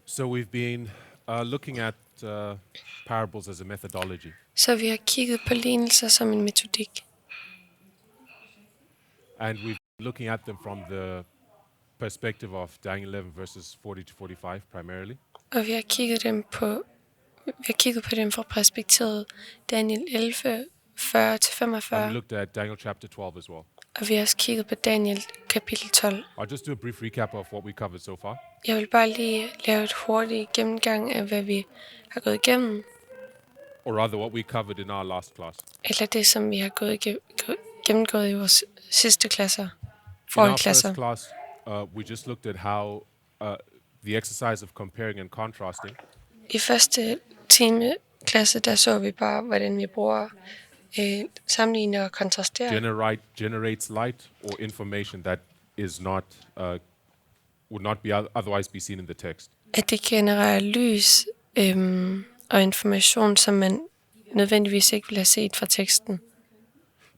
So we've been looking at parables as a methodology. Så vi har kigget på lignelser som en metodik, And we've been looking at them from the perspective of Daniel 11 verses 40 to 45 primarily. og vi har kigget på dem fra perspektivet Daniel 11, 40-45, And we looked at Daniel chapter 12 as well. og vi har også kigget på Daniel kapitel 12. I'll just do a brief recap of what we covered so far. Jeg vil bare lige lave et hurtigt gennemgang af, hvad vi har gået igennem, Or rather, what we covered in our last class. eller det, som vi har gennemgået i vores sidste klasser, In forrige our klasser. first class, we just looked at how the exercise of comparing and contrasting I første klasse, der så vi bare, hvordan vi bruger sammenligne og kontrastere. generates light or information that is not would not be otherwise be seen in the text. At det genererer lys og information, som man nødvendigvis ikke ville have set fra teksten.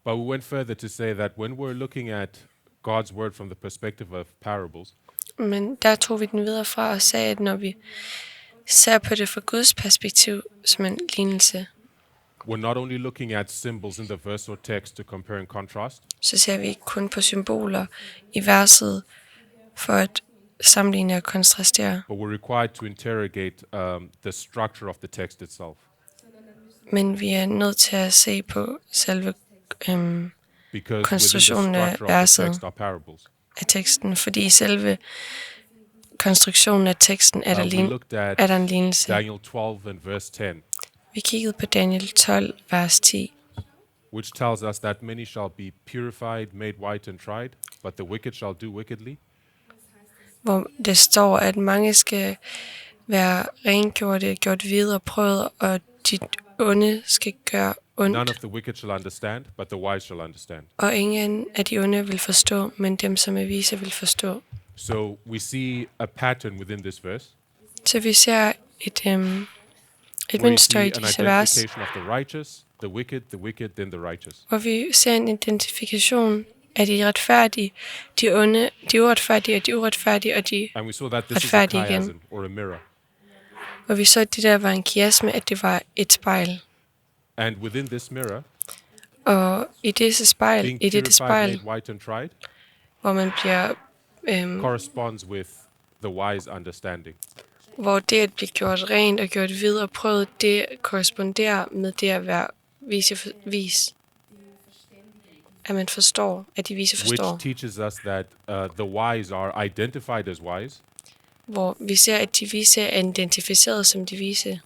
But we went further to say that when we're looking at God's word from the perspective of parables, Men der tog vi den videre fra og sagde, at når vi ser på det fra Guds perspektiv som en lignelse, we're not only looking at symbols in the verse or text to compare and contrast, så ser vi ikke kun på symboler i verset for at sammenligne og kontrastere, but we're required to interrogate the structure of the text itself. men vi er nødt til at se på selve Because within the konstruktionen af structure of the verset, text are parables. af teksten, fordi i selve konstruktionen af teksten er We looked at der en lignelse. Daniel 12 and verse 10, Vi kiggede på Daniel 12, vers 10, which tells us that many shall be purified, made white and tried, but the wicked shall do wickedly. hvor det står, at mange skal være rengjorte, gjort hvide og prøvet, og de onde skal gøre None ondt, of the wicked shall understand, but the wise shall understand. og ingen af de onde vil forstå, men dem, som er vise, vil forstå. So we see a pattern within this verse. Så vi ser et Where you mønster see i an disse vers, identification of the righteous, the wicked, then the righteous. hvor vi ser en identifikation af de retfærdige, de onde, de uretfærdige og de uretfærdige, og de And we saw that this is a retfærdige igen. chiasm or a mirror. Hvor vi så, at det der var en kiasme, at det var et spejl. And within this mirror, Og i dette spejl, being i dette purified, spejl, made white and tried, hvor man bliver, corresponds with the wise understanding. hvor det at blive gjort rent og gjort hvid og prøvet, det korresponderer med det at være vis. At man forstår, at de vise forstår. Which teaches us that the wise are identified as wise, Hvor vi ser, at de vise er identificeret som de vise,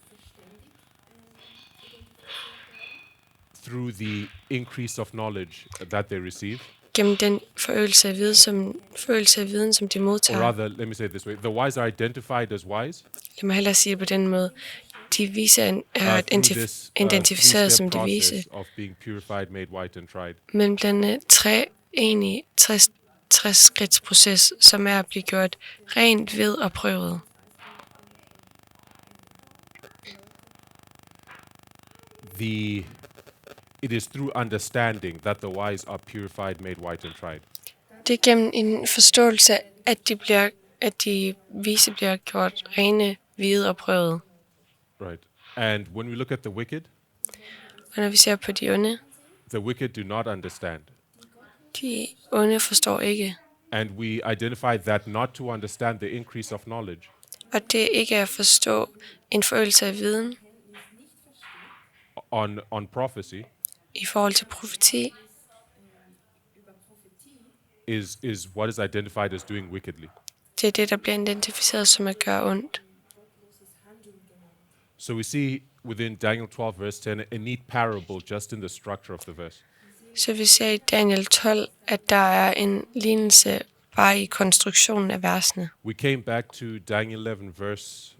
through the increase of knowledge that they receive. gennem den forøgelse af viden, som de Or modtager. rather, let me say it this way. The wise are identified as wise Lad mig hellere sige det på den måde. De vise er through this identificeret three-step som de vise. process of being purified, made white and tried. Men denne 60 skridts proces, som er at blive gjort rent, ved og prøvet. It is through understanding that the wise are purified, made white and tried. Det er gennem en forståelse, at de vise bliver gjort rene, hvide og prøvet. Right. And when we look at the wicked, Og når vi ser på de onde, the wicked do not understand. de onde forstår ikke. And we identify that not to understand the increase of knowledge Og det ikke er at forstå en forøgelse af viden on prophecy i forhold til profeti, is what is identified as doing wickedly. det er det, der bliver identificeret som at gøre ondt. So we see within Daniel 12 verse 10 a neat parable just in the structure of the verse. Så vi ser i Daniel 12, at der er en lignelse bare i konstruktionen af versene. We came back to Daniel 11 verse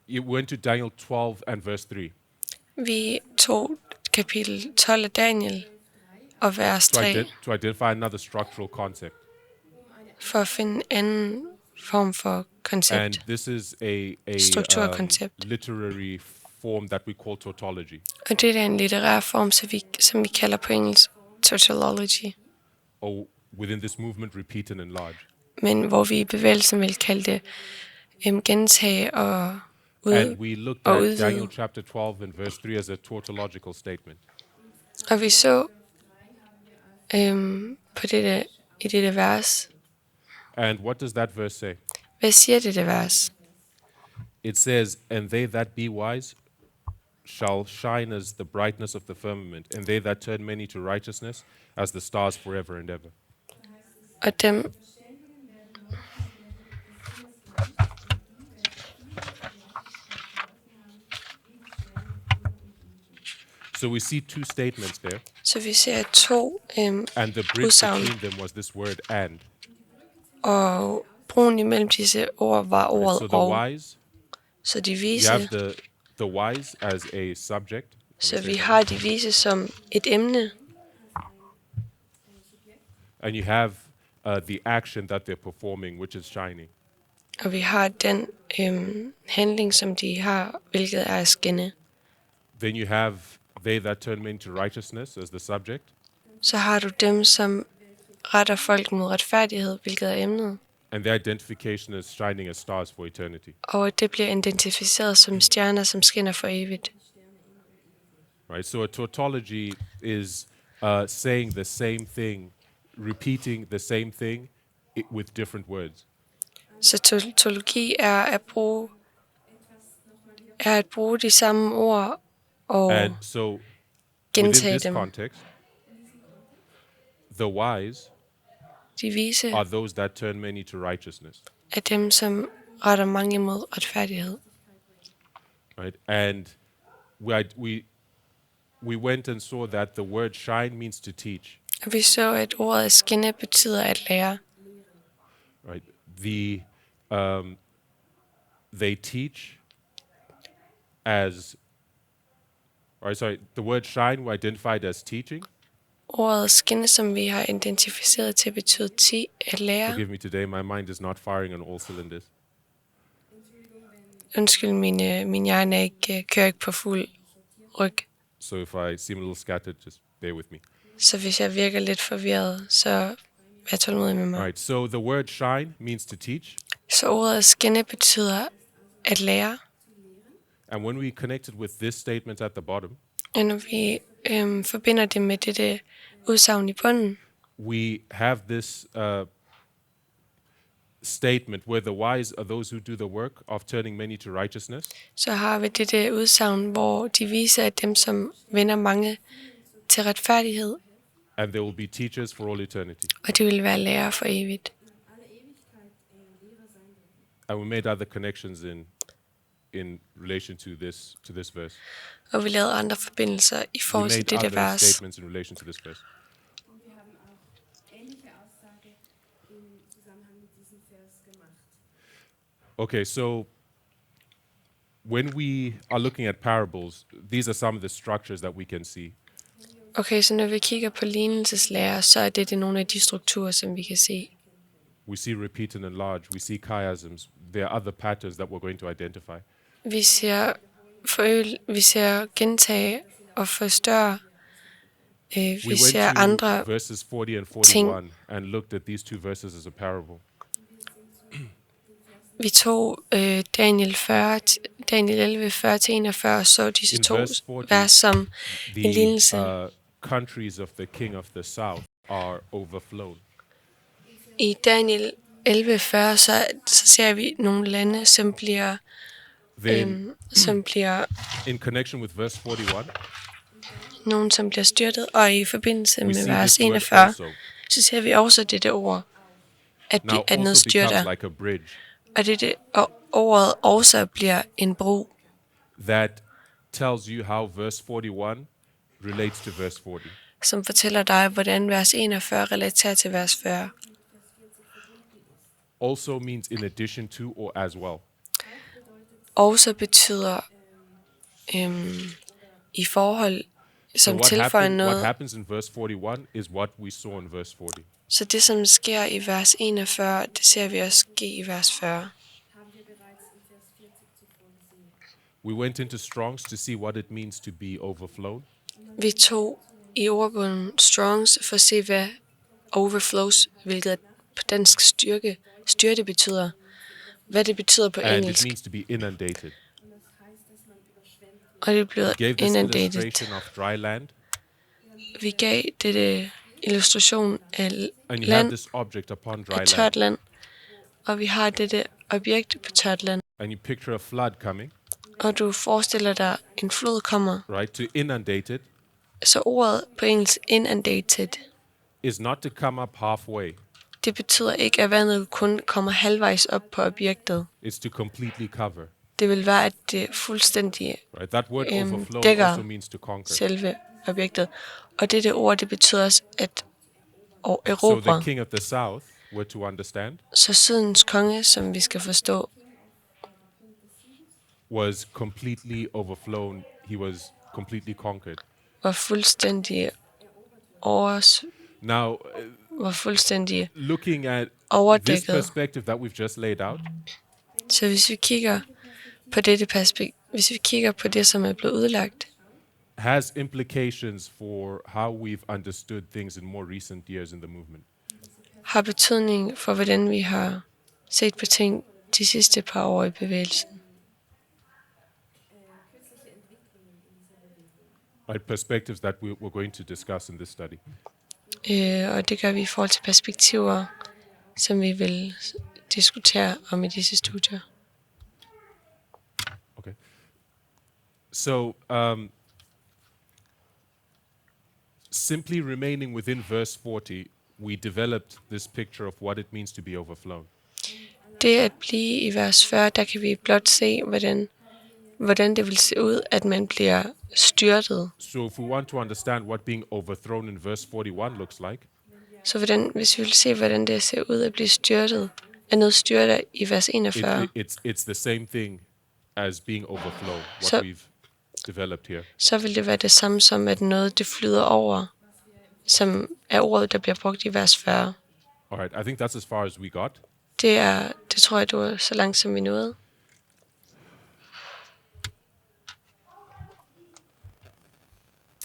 it went to Daniel 12 and verse 3 Vi tog kapitel 12 af Daniel og vers 3 to identify another structural concept. for at finde en anden form for And koncept, this is a strukturkoncept. literary form that we call tautology, Og det er en litterær form, som vi kalder på engelsk tautology. or within this movement, repeat and enlarge. men hvor vi i bevægelsen vil kalde det gentage og And we looked og at Daniel udvide. chapter 12 and verse 3 as a tautological statement. Og vi så på i dette vers. And what does that verse say? Hvad siger dette vers? It says, "And they that be wise shall shine as the brightness of the firmament, and they that turn many to righteousness as the stars forever and ever." Og dem, So we see two statements there, så vi ser to and the bridge udsagn, between them was this word "and." og broen imellem disse ord var Right? ordet So the og. wise, Så de you vise, have the wise as a subject, så vi har de vise som et emne, and you have the action that they're performing, which is shining. og vi har den handling, som de har, hvilket er at skinne. Then you have they that turn men to righteousness as the subject, Så har du dem, som retter folk mod retfærdighed, hvilket er emnet, and their identification is shining as stars for eternity. og det bliver identificeret som stjerner, som skinner for evigt. Right? So a tautology is saying the same thing, repeating the same thing with different words. Så tautologi er at bruge de samme ord og And so within gentage this dem. context, the wise De vise are those that turn many to righteousness. er dem, som retter mange mod retfærdighed. Right? And we went and saw that the word shine means to teach. Og vi så, at ordet at skinne betyder at lære. Right? They teach as, the word shine we identified as teaching. Ordet skinne, som vi har identificeret til, betyder at lære. Forgive me today, my mind is not firing on all cylinders. Undskyld, min hjerne er ikke, kører ikke på fuld ryg. So if I seem a little scattered, just bear with me. Så hvis jeg virker lidt forvirret, så vær tålmodig med mig. Right. So the word shine means to teach. Så ordet at skinne betyder at lære. And when we connected with this statement at the bottom, Og når vi forbinder det med dette udsagn i bunden, we have this statement where the wise are those who do the work of turning many to righteousness, så har vi dette udsagn, hvor de viser, at dem, som vender mange til retfærdighed, and they will be teachers for all eternity. og de vil være lærere for evigt. And we made other connections in relation to this verse. Og vi lavede andre forbindelser i We forhold til made dette other vers. statements in relation to this verse. Und wir haben auch ähnliche Aussage im Zusammenhang mit diesem Vers gemacht. Okay, so when we are looking at parables, these are some of the structures that we can see. Okay, så når vi kigger på lignelseslære, så er det nogle af de strukturer, som vi kan se. We see repeat and enlarge. We see chiasms. There are other patterns that we're going to identify. Vi ser gentage og forstørre. Vi We ser went to andre verses 40 and ting. 41 and looked at these two verses as a parable. Vi tog Daniel 11, 40-41 og så disse In to verse 40, vers som en lignelse. The countries of the king of the south are overflown. I Daniel 11, 40, så ser vi nogle lande, som bliver Then, in connection with verse 41, nogen, som bliver styrtet. Og i forbindelse we med see vers this word 41, also. så ser vi også dette ord, at Now noget also becomes styrter. like a bridge Og ordet også bliver en bro, that tells you how verse 41 relates to verse 40. som fortæller dig, hvordan vers 41 relaterer til vers 40. Also means in addition to or as well. Også betyder i forhold, So som tilføjer what noget. happens in verse 41 is what we saw in verse 40. Så det, som sker i vers 41, det ser vi også ske i vers 40. Haben wir bereits in Vers 40 zuvor gesehen. We went into Strong's to see what it means to be overflowed. Vi tog i ordbogen Strongs for at se, hvad overflows, hvilket på dansk styrte betyder, hvad det betyder på and it engelsk, means to be inundated. og det bliver We gave this inundated. illustration of dry land, Vi gav dette illustration af and you have land, this object upon dry af land, tørt land, og vi har dette objekt på tørt land, and you picture a flood coming, og du forestiller dig, en flod kommer. right? To inundate it Så ordet på engelsk inundated, is not to come up halfway, det betyder ikke, at vandet kun kommer halvvejs op på objektet. it's to completely cover, Det vil være, at det fuldstændig right? That word overflow dækker also means to conquer. selve objektet. Og dette ord, det betyder også at So the erobre. king of the south, we're to understand, Så sydens konge, som vi skal forstå, was completely overflown. He was completely conquered. var fuldstændig Now, looking at this overdækket. perspective that we've just laid out, Så hvis vi kigger på dette perspektiv, hvis vi kigger på det, som er blevet udlagt, has implications for how we've understood things in more recent years in the movement. har betydning for, hvordan vi har set på ting de sidste par år i bevægelsen. Right, perspectives that we're going to discuss in this study. Og det gør vi i forhold til perspektiver, som vi vil diskutere om i disse studier. Okay. So, simply remaining within verse 40, we developed this picture of what it means to be overflown. Det at blive i vers 40, der kan vi blot se, hvordan det vil se ud, at man bliver styrtet. So if we want to understand what being overthrown in verse 41 looks like, Så hvis vi vil se, hvordan det ser ud at blive styrtet, er noget styrtet i vers 41, it's the same thing as being overflow, what So- we've developed here. så vil det være det samme som, at noget det flyder over, som er ordet, der bliver brugt i vers 40. All right, I think that's as far as we got. Det tror jeg, du er så langt som vi nåede.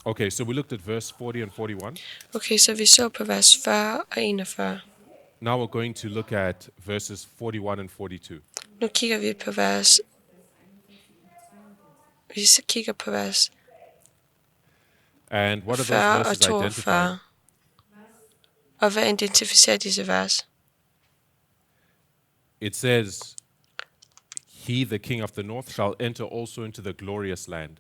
Okay, so we looked at verse 40 and 41. Okay, så vi så på vers 40 og 41. Now we're going to look at verses 41 and 42. Nu kigger vi på vers... Vi så kigger på vers And what are 40 those og verses identifying? 42. Og hvad identificerer disse vers? It says, "He, the king of the north, shall enter also into the glorious land,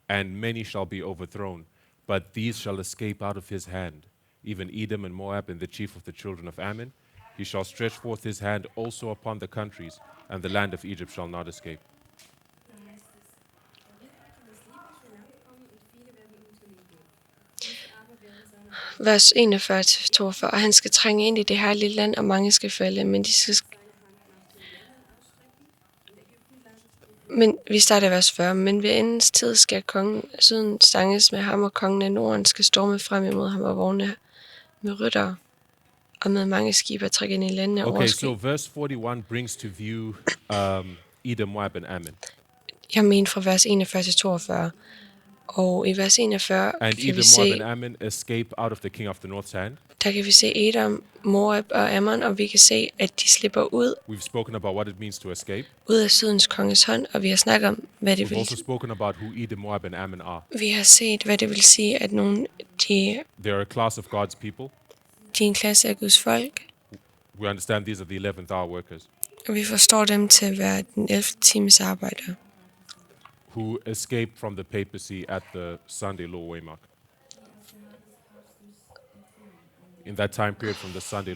and many shall be overthrown, but these shall escape out of his hand, even Edom and Moab and the chief of the children of Ammon. He shall stretch forth his hand also upon the countries, and the land of Egypt shall not escape." Vers 41-42. Og han skal trænge ind i det herlige land, og mange skal falde, men vi starter vers 40. Men ved endens tid skal kongen af syden stanges med ham, og kongen af Norden skal storme frem imod ham og vogne med ryttere og med mange skibe at trække ind i landene og Okay, overskrig. so verse 41 brings to view Edom, Moab, and Ammon. Jeg mener fra vers 41-42. Og i vers 41 And kan vi Edom, Moab, and se, Ammon escape out of the king of the north's hand. der kan vi se Edom, Moab og Ammon, og vi kan se, at de slipper We've spoken about what it means to escape. ud af sydens konges hånd, og vi har snakket om, hvad det We've vil also spoken about who Edom, Moab, and Ammon are. Vi har set, hvad det vil sige, at de They are a class of God's people. er en klasse af Guds folk, We understand these are the 11th hour workers og vi forstår dem til at være den 11. times arbejder, who escaped from the papacy at the Sunday law waymark. In that time period from the Sunday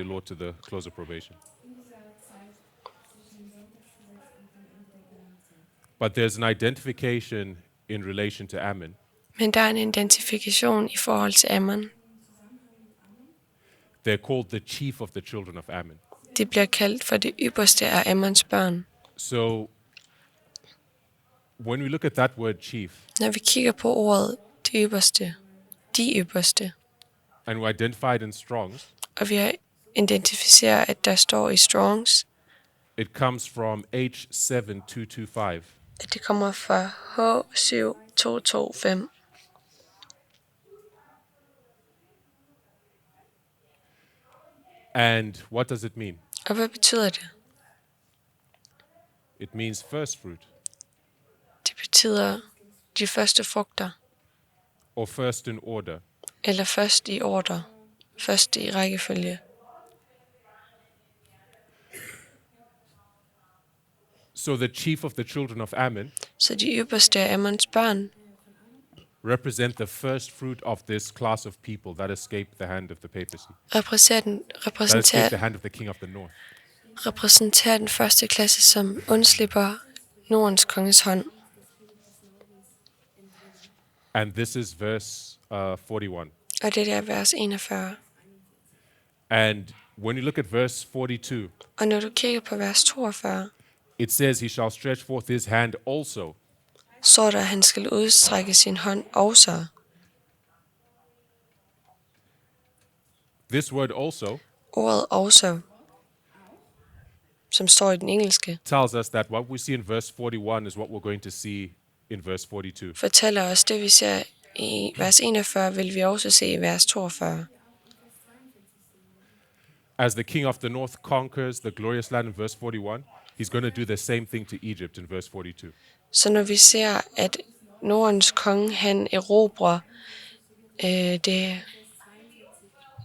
law to the close of probation. But there's an identification in relation to Ammon. men der er en identifikation i forhold til Ammon. They're called the chief of the children of Ammon. De bliver kaldt for det ypperste af Ammons børn. So when we look at that word chief, Når vi kigger på ordet det ypperste, de ypperste, and we identify it in Strong's, og vi har identificeret, at der står i Strongs, it comes from H7225. at det kommer fra H7225. And what does it mean? Og hvad betyder det? It means first fruit Det betyder de første frugter, or first in order. eller først i ordre, først i rækkefølge. So the chief of the children of Ammon Så de ypperste af Ammons børn represent the first fruit of this class of people that escaped the hand of the papacy, that escaped the hand of the king of the north. repræsenterer den første klasse, som undslipper Nordens konges hånd. And this is verse 41. Og det er vers 41. And when you look at verse 42, Og når du kigger på vers 42, it says, he shall stretch forth his hand also. så der, at han skal udstrække sin hånd også. This word also Ordet også, som står i den engelske, tells us that what we see in verse 41 is what we're going to see in verse 42. fortæller os, det vi ser i vers 41, vil vi også se i vers 42. As the king of the north conquers the glorious land in verse 41, he's going to do the same thing to Egypt in verse 42. Så når vi ser, at Nordens konge, han erobrer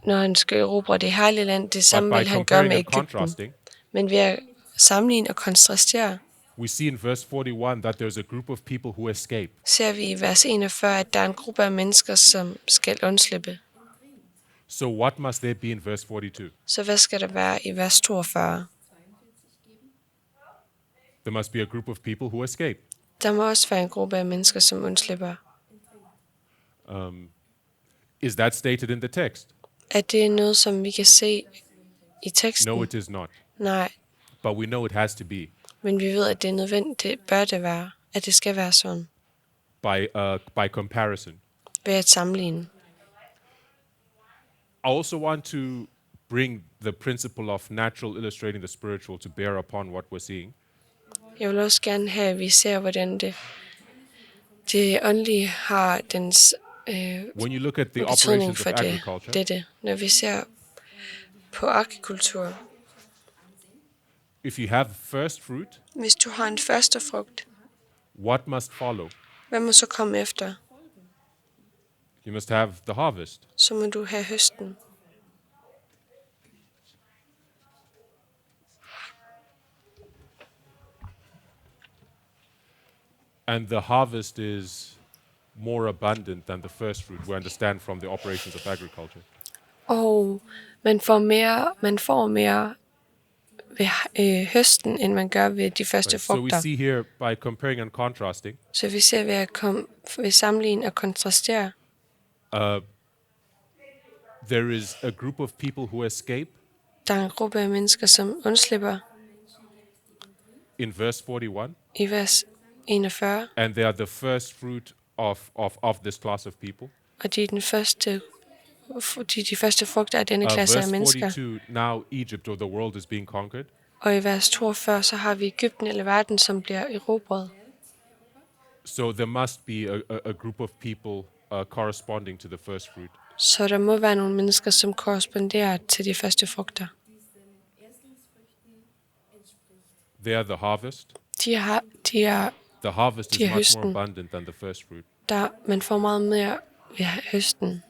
når han skal erobre det herlige land, det samme But by vil han gøre comparing med and Egypten. contrasting, Men ved at sammenligne og kontrastere, we see in verse 41 that there's a group of people who escape. ser vi i vers 41, at der er en gruppe af mennesker, som skal undslippe. So what must there be in verse 42? Så hvad skal der være i vers 42? There must be a group of people who escape. Der må også være en gruppe af mennesker, som undslipper. Is that stated in the text? Er det noget, som vi kan se i teksten? No, it is not. Nej, But we know it has to be men vi ved, at det er nødvendigt, det bør det være, at det skal være sådan, by comparison. ved at sammenligne. I also want to bring the principle of natural illustrating the spiritual to bear upon what we're seeing. Jeg vil også gerne have, at vi ser, hvordan det åndelige har dens When you look at the betydning operations for of agriculture, dette. Når vi ser på agrikultur, if you have first fruit, hvis du har en første frugt, what must follow? hvad må så komme efter? You must have the harvest. Så må du have høsten. And the harvest is more abundant than the first fruit, we understand from the operations of agriculture. Og man får mere ved høsten, end man gør ved de første Right. So we frugter. see here by comparing and contrasting, Så vi ser ved sammenligne og kontrastere, there is a group of people who escape der er en gruppe af mennesker, som undslipper in verse 41, i vers 41, and they are the first fruit of this class of people. og de er de første frugter af denne klasse af Verse mennesker. 42, now Egypt or the world is being conquered. Og i vers 42, så har vi Egypten eller verden, som bliver erobret. So there must be a group of people corresponding to the first fruit. Så der må være nogle mennesker, som korresponderer til de første frugter. They are the harvest. De er The harvest is De er much more høsten. abundant than the first fruit. man får meget mere ved høsten,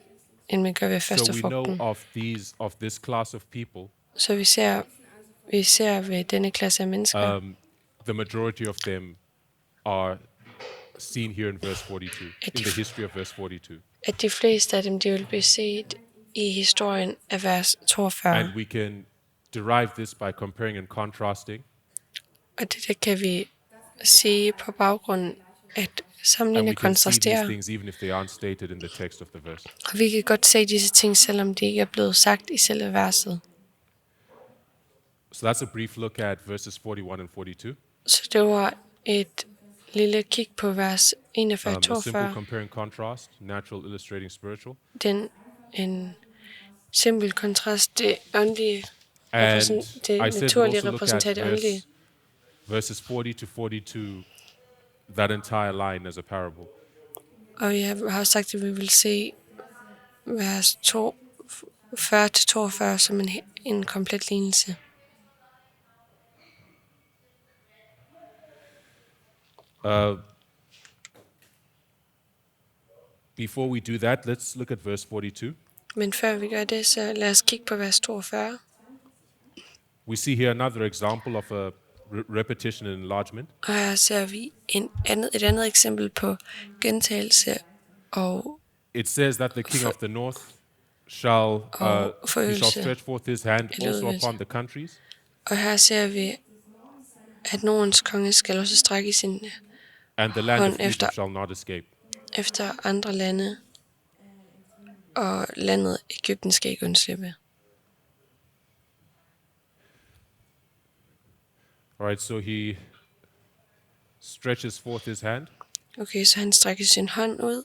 end man gør ved So første we know frugten. of this class of people, Så vi ser ved denne klasse af mennesker, the majority of them are seen here in verse 42, in the history of verse 42. at de fleste af dem, de vil blive set i historien af vers 42. And we can derive this by comparing and contrasting. Og det kan vi sige på baggrund at And sammenligne we og can see these kontrastere. things even if they aren't stated in the text of the verse. Og vi kan godt se disse ting, selvom de ikke er blevet sagt i selve verset. So that's a brief look at verses 41 and 42. Så det var et lille kig på vers 41 og A simple 42. compare and contrast, natural illustrating spiritual. En simpel kontrast, det åndelige, And det I said we naturlige also look repræsenterer at det åndelige. verses 40 to 42, that entire line as a parable. Og jeg har sagt, at vi vil se vers 40-42 som en komplet lignelse. Before we do that, let's look at verse 42. Men før vi gør det, så lad os kigge på vers 42. We see here another example of a repetition and enlargement. Og her ser vi et andet eksempel på gentagelse og It says that the king of the north shall he shall forøgelse stretch forth his hand eller also udvidelse. upon the countries, Og her ser vi, at Nordens konge skal også strække sin and the land of hånd efter, Egypt shall not escape. efter andre lande, og landet Egypten skal ikke undslippe. Alright, so he stretches forth his hand, Okay, så han strækker sin hånd ud,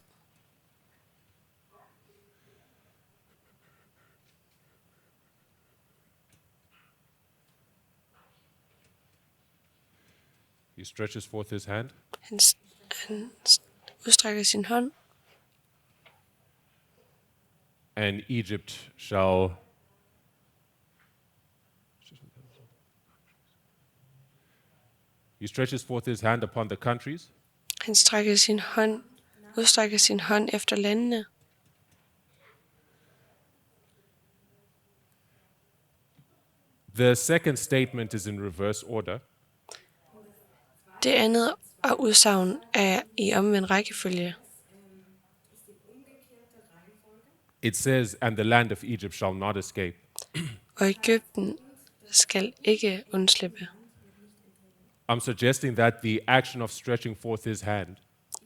he stretches forth his hand, han udstrækker sin hånd, and Egypt shall he stretches forth his hand upon the countries, han udstrækker sin hånd efter landene. The second statement is in reverse order. Det andet udsagn er i omvendt rækkefølge. It says, and the land of Egypt shall not escape. Og Egypten skal ikke undslippe. I'm suggesting that the action of stretching forth his hand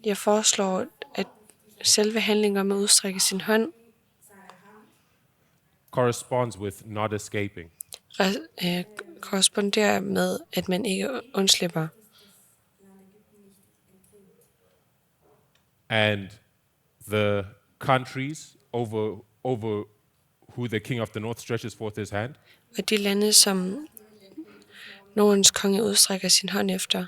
Jeg foreslår, at selve handlingen om at udstrække sin hånd corresponds with not escaping. korresponderer med, at man ikke undslipper. And the countries over who the king of the north stretches forth his hand, Og de lande, som Nordens konge udstrækker sin hånd efter,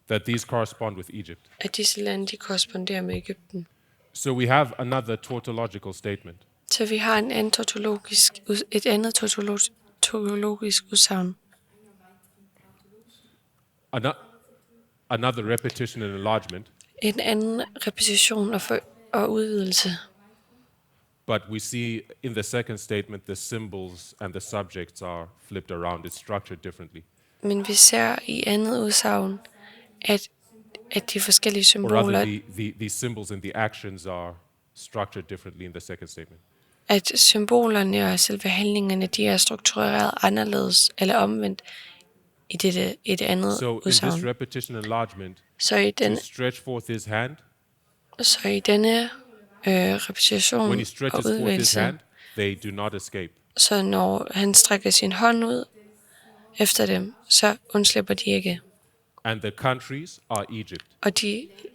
that these correspond with Egypt. at disse lande, de korresponderer med Egypten. So we have another tautological statement. Så vi har et andet tautologisk udsagn. Another repetition and enlargement, En anden repetition og udvidelse. but we see in the second statement the symbols and the subjects are flipped around. It's structured differently. Men vi ser i andet udsagn, at de forskellige Or rather, symboler, the symbols and the actions are structured differently in the second statement. at symbolerne og selve handlingerne, de er struktureret anderledes eller omvendt i det andet So in this udsagn. repetition and enlargement, Så i to stretch forth his hand, denne repetition when he og stretches forth his udvælgelse, hand, they do not escape. så når han strækker sin hånd ud efter dem, så undslipper de ikke. And the countries are Egypt.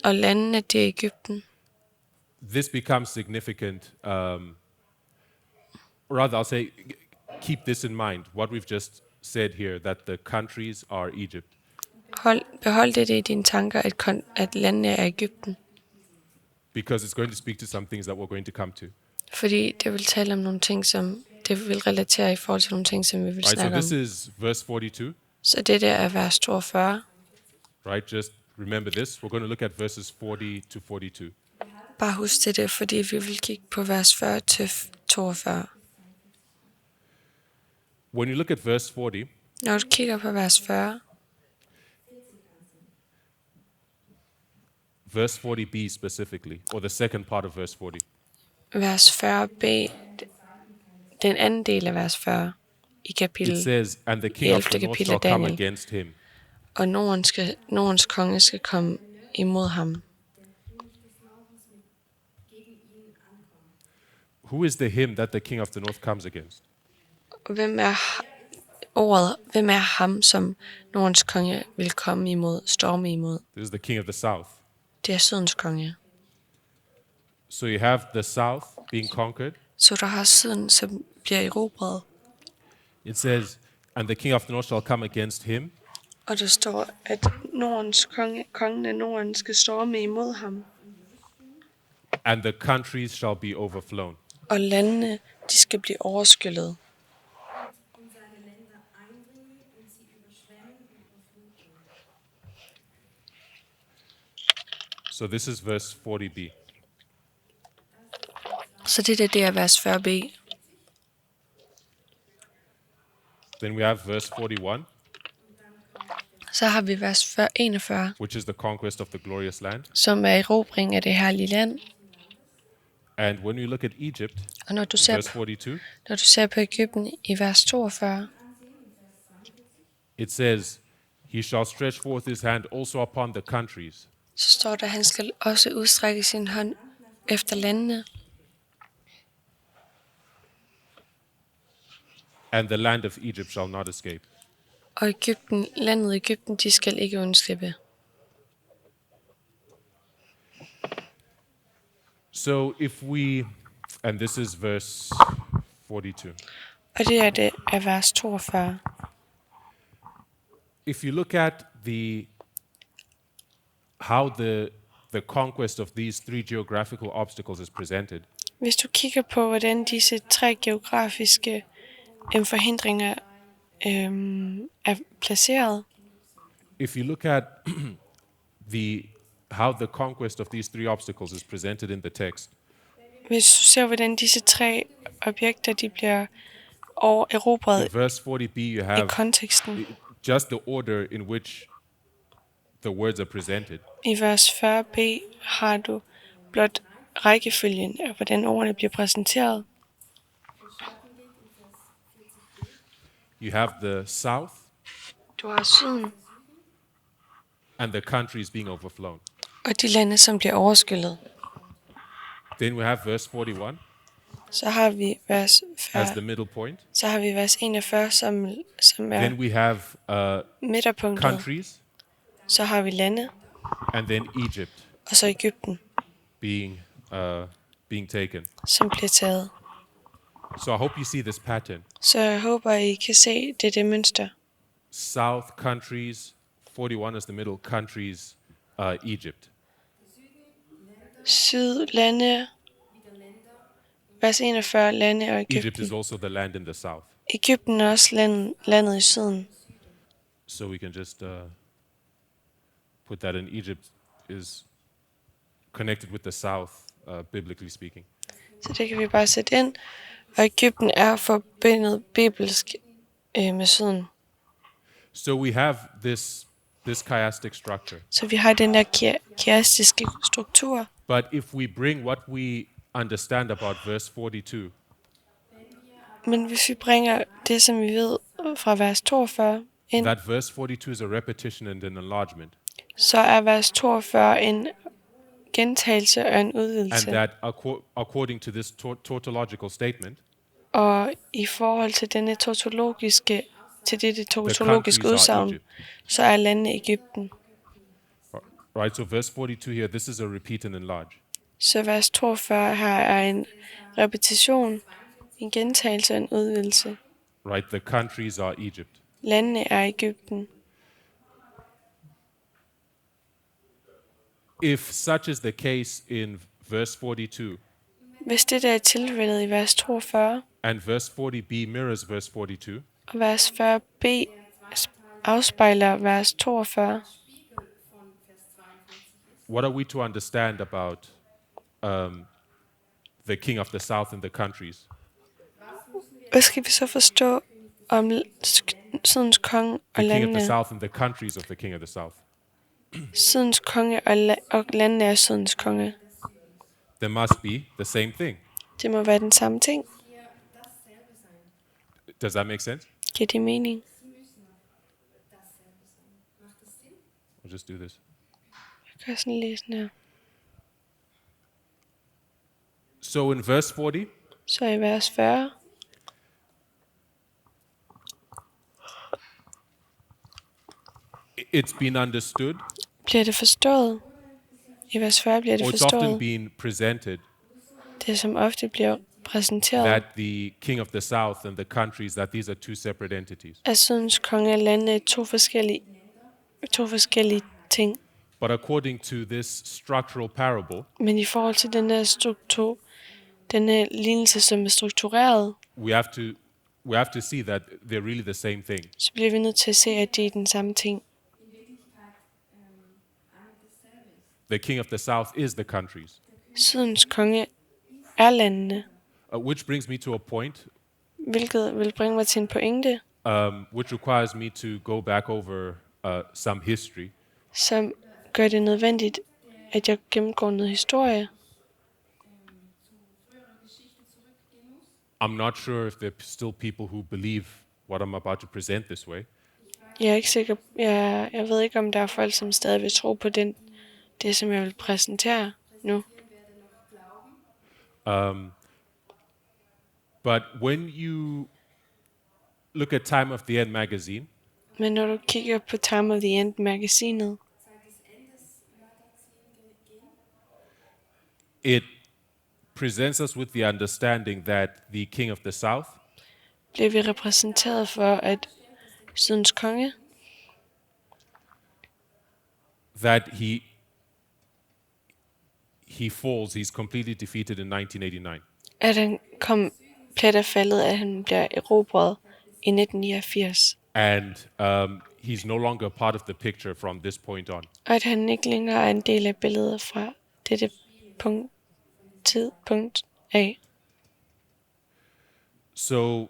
Og landene, det er Egypten. This becomes significant. Rather, I'll say, keep this in mind, what we've just said here, that the countries are Egypt. Behold det i dine tanker, at landene er Egypten. Because it's going to speak to some things that we're going to come to. Fordi det vil tale om nogle ting, som det vil relatere i forhold til nogle ting, som vi vil Right, so snakke om. this is verse 42. Så det der er vers 42. Right, just remember this. We're going to look at verses 40 to 42. Bare husk det, fordi vi vil kigge på vers 40 til 42. When you look at verse 40, Når du kigger på vers 40, verse 40b specifically, or the second part of verse 40, vers 40b, den anden del af vers 40 i kapitel, it says, and the king of 11. the north kapitel shall af come Daniel. against him. Og Nordens konge skal komme imod ham. Who is the him that the king of the north comes against? Hvem er ham, som Nordens konge vil komme imod, storme imod? This is the king of the south. Det er Sydens konge. So you have the south being conquered. Så der har Syden, som bliver erobret. It says, and the king of the north shall come against him, Og der står, at kongen af Norden skal storme imod ham. and the countries shall be overflown. Og landene, de skal blive overskyllet. und in seine Länder eindringen und sie überschwemmen und überfluten. So this is verse 40b. Så det er vers 40b. Then we have verse 41, Så har vi vers 41, which is the conquest of the glorious land. som er erobring af det herlige land. And when we look at Egypt, Og når du verse ser, 42, når du ser på Egypten i vers 42, it says, "He shall stretch forth his hand also upon the countries, så står der, at han skal også udstrække sin hånd efter landene, and the land of Egypt shall not escape." og landet Egypten, de skal ikke undslippe. So if we, and this is verse 42. Og det er vers 42. If you look at how the conquest of these three geographical obstacles is presented, Hvis du kigger på, hvordan disse 3 geografiske forhindringer er placeret, if you look at how the conquest of these three obstacles is presented in the text, hvis du ser, hvordan disse 3 objekter, de bliver erobret in verse 40b you i have konteksten. just the order in which the words are presented. I vers 40b har du blot rækkefølgen af, hvordan ordene bliver præsenteret. You have the south Du har syden and the countries being overflown. og de lande, som bliver overskyllet. Then we have verse 41 Så har vi vers as the 40, middle point. så har vi vers 41, som Then er we have midterpunktet. countries, Så har vi lande, and then Egypt og så Egypten, being taken. som bliver taget. So I hope you see this pattern. Så jeg håber, I kan se det mønster. South countries, 41 is the middle, countries, Egypt. Syd, lande, vers 41, lande og Egypt is Egypten. also the land in the south. Egypten er også landet i syden. So we can just put that in. Egypt is connected with the south, biblically speaking. Så det kan vi bare sætte ind. Og Egypten er forbindet bibelsk med syden. So we have this chiastic structure. Så vi har den der kiastiske struktur. But if we bring what we understand about verse 42 Men hvis vi bringer det, som vi ved fra vers 42 ind, that verse 42 is a repetition and an enlargement, så er vers 42 en gentagelse og en and udvidelse. that according to this tautological statement, Og i forhold til dette tautologiske countries are udsagn, Egypt. så er landene Egypten. right? So verse 42 here, this is a repeat and enlarge. Så vers 42 her er en repetition, en gentagelse og en udvidelse. Right? The countries are Egypt. Landene er Egypten. If such is the case in verse 42, Hvis det der er tilfældet i vers 42, and verse 40b mirrors verse 42, og vers 40b afspejler vers 42, what are we to understand about the king of the south and the countries? hvad skal vi så forstå om sydens konge og The king of the landene? south and the countries of the king of the south. Sydens konge og landene er sydens konge. There must be the same thing. Det må være den samme ting. Does that make sense? Giver det mening? We'll just do this. Jeg kan sådan læse den her. So in verse 40, Så i vers 40, it's been understood, bliver det forstået. I vers 40 bliver det or it's often forstået. been presented, Det som ofte bliver præsenteret that the king of the south and the countries, that these are two separate entities. af sydens konge og landene er to forskellige ting. But according to this structural parable, Men i forhold til den her denne lignelse, som er struktureret, we have to see that they're really the same thing. så bliver vi nødt til at se, at det er den samme ting. in Wirklichkeit einer dasselbe ist. The king of the south is the countries. Sydens konge er landene, Which brings me to a point hvilket vil bringe mig til en pointe, which requires me to go back over some history. som gør det nødvendigt, at jeg gennemgår noget historie. Zu früherer Geschichte zurückgehen muss. I'm not sure if there are still people who believe what I'm about to present this way, Jeg er ikke sikker. Jeg ved ikke, om der er folk, som stadig vil tro på det, som jeg vil præsentere nu. but when you look at Time of the End magazine, Men når du kigger på Time of the End magasinet, Zeit des Endes Magazin gehen. it presents us with the understanding that the king of the south bliver vi repræsenteret for, at Sydens konge, that he falls, he's completely defeated in 1989. at han kom plet af faldet, at han bliver erobret i 1989. And he's no longer part of the picture from this point on. Og at han ikke længere er en del af billedet fra dette tidspunkt af. So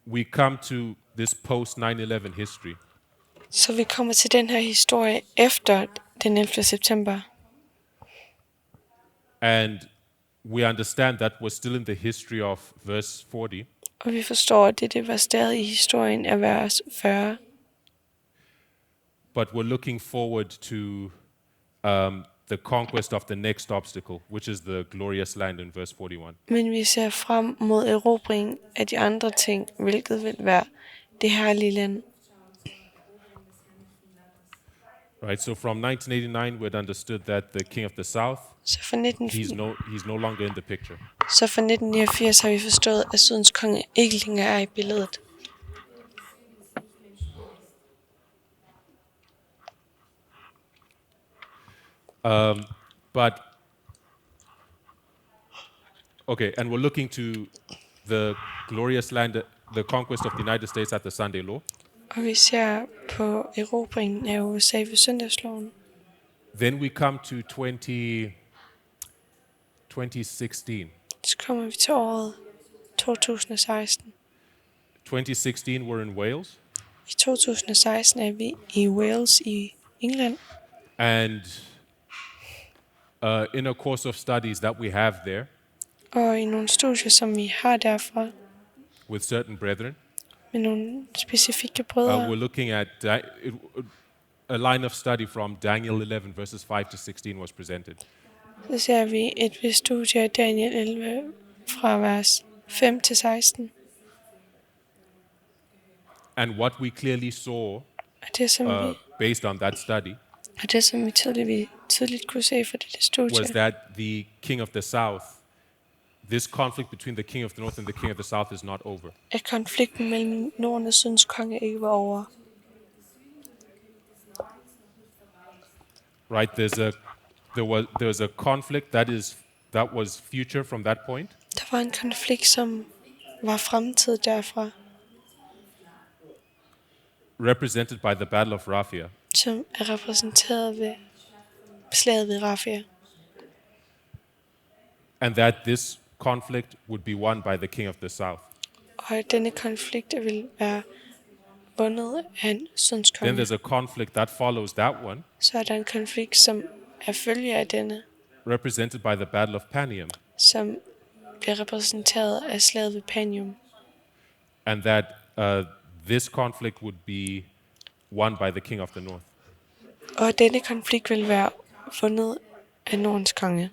we come to this post 9/11 history, Så vi kommer til den her historie efter den 11. september. and we understand that we're still in the history of verse 40, Og vi forstår, at det var stadig i historien af vers 40. but we're looking forward to the conquest of the next obstacle, which is the glorious land in verse 41. Men vi ser frem mod erobringen af de andre ting, hvilket vil være det herlige land. Right. So from 1989, we'd understood that the king of the south, Så fra, he's no longer in the picture. så fra 1989 har vi forstået, at Sydens konge ikke længere er i billedet. But okay, and we're looking to the glorious land, the conquest of the United States at the Sunday law. Og vi ser på erobringen af USA ved søndagsloven. Then we come to 2016. Så kommer vi til året 2016. 2016, we're in Wales, I 2016 er vi i Wales i England. and in a course of studies that we have there Og i nogle studier, som vi har derfra, with certain brethren, med nogle specifikke brødre, we're looking at a line of study from Daniel 11 verses 5 to 16 was presented. så ser vi et vist studie af Daniel 11 fra vers 5 til 16. And what we clearly saw Og det, based on that study som vi tydeligt kunne se fra dette studie, was that the king of the south, this conflict between the king of the north and the king of the south is not over. at konflikten mellem Norden og Sydens konge ikke var over. Right? There was a conflict that was future from that point, Der var en konflikt, som var fremtid derfra, represented by the Battle of Raphia, som er repræsenteret ved slaget ved Rafia. and that this conflict would be won by the king of the south. Og at denne konflikt vil være vundet af Sydens Then konge. there's a conflict that follows that one, Så er der en konflikt, som er følge af denne, represented by the Battle of Panium, som bliver repræsenteret af slaget ved Panium. and that this conflict would be won by the king of the north. Og at denne konflikt vil være vundet af Nordens konge.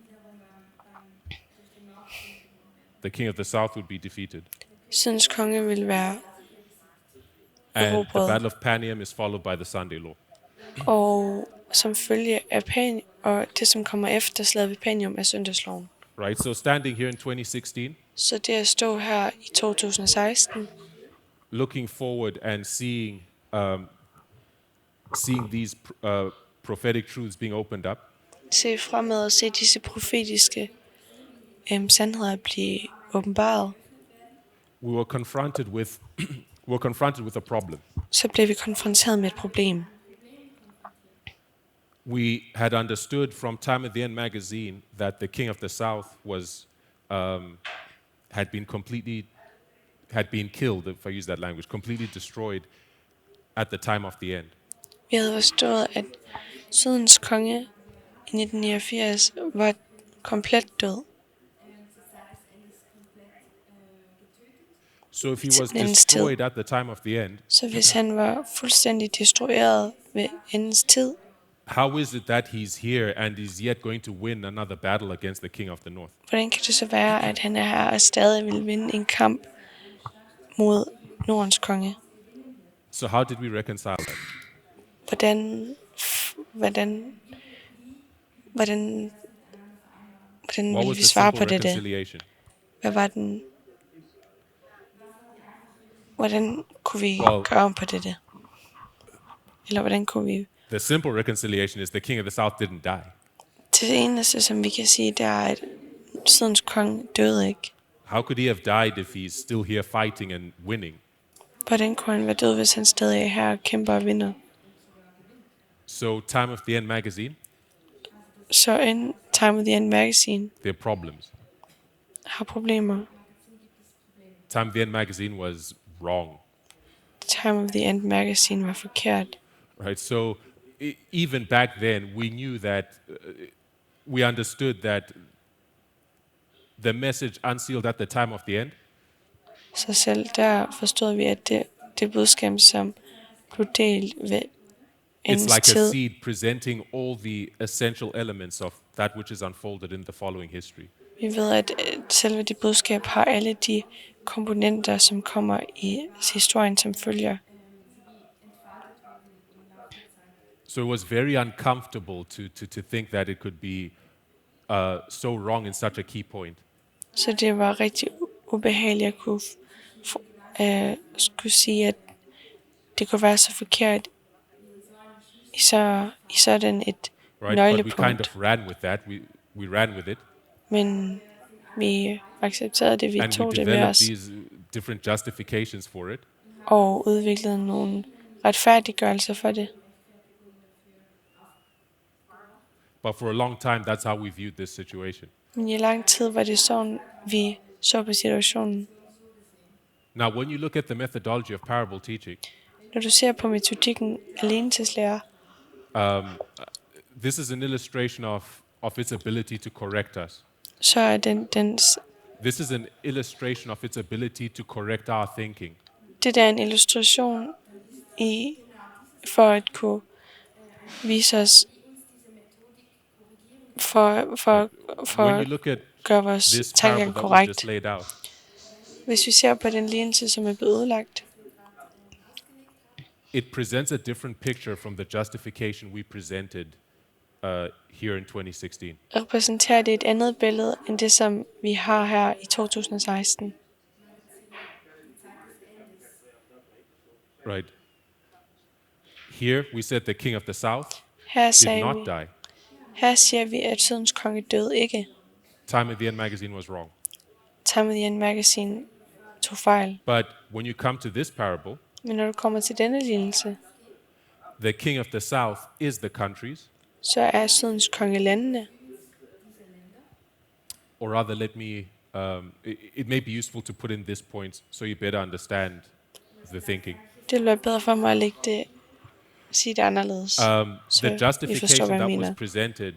The king of the south would be defeated. Sydens konge vil være And the erobret. Battle of Panium is followed by the Sunday law. Og som følge af og det, som kommer efter slaget ved Panium, er søndagsloven. Right? So standing here in 2016, Så det at stå her i 2016, looking forward and seeing these prophetic truths being opened up, se fremad og se disse profetiske sandheder at blive åbenbaret, we were confronted with we were confronted with a problem. så blev vi konfronteret med et problem. We had understood from Time at the End magazine that the king of the south was had been killed, if I use that language, completely destroyed at the time of the end. Vi havde forstået, at Sydens konge i 1989 var komplet død. So if he was Endens tid. destroyed at the time of the end, Så hvis han var fuldstændig destrueret ved endens tid, how is it that he's here and is yet going to win another battle against the king of the north? hvordan kan det så være, at han er her og stadig vil vinde en kamp mod Nordens konge? So how did we reconcile that? Hvordan What vil was vi the svare simple på dette? reconciliation? Hvad var den? Hvordan kunne vi Well- gøre om på dette? Eller hvordan kunne vi... The simple reconciliation is the king of the south didn't die. Det eneste, som vi kan sige, det er, at Sydens konge døde ikke. How could he have died if he's still here fighting and winning? Hvordan kunne han være død, hvis han stadig er her og kæmper og vinder? So Time of the End magazine, Så en Time of the End magazine there are problems. har problemer. Time of the End magazine was wrong, Time of the End magazine var forkert. right? So even back then, we knew that we understood that the message unsealed at the time of the end Så selv der forstod vi, at det budskab, som blev delt ved it's endens like a tid, seed presenting all the essential elements of that which is unfolded in the following history. vi ved, at selve det budskab har alle de komponenter, som kommer i historien, som følger. So it was very uncomfortable to think that it could be so wrong in such a key point. Så det var rigtig ubehageligt at kunne skulle sige, at det kunne være så forkert i sådan et Right? But we nøglepunkt. kind of ran with that. We ran with it. Men vi accepterede det, vi And we tog det med developed os, these different justifications for it. og udviklede nogle retfærdiggørelser for det. But for a long time, that's how we viewed this situation. Men i lang tid var det sådan, vi så på situationen. Now, when you look at the methodology of parable teaching, Når du ser på metodikken alene til lærer, this is an illustration of its ability to correct us. så er dens This is an illustration of its ability to correct our thinking. det der er en illustration for at kunne vise os, for When you at look at gøre vores this tanker parable that was korrekt. just laid out, Hvis vi ser på den lignelse, som er blevet udlagt, it presents a different picture from the justification we presented here in 2016. repræsenterer det et andet billede, end det, som vi har her i 2016. Right. Here we said the king of the south Her, did sagde not vi, die. her siger vi, at Sydens konge døde ikke. Time at the End magazine was wrong. Time of the End magazine tog fejl. But when you come to this parable, Men når du kommer til denne lignelse, the king of the south is the countries, så er Sydens konge landene. or rather, let me. It may be useful to put in this point so you better understand the thinking. Det vil være bedre for mig at sige det anderledes. Så The I forstår, justification hvad jeg that mener. was presented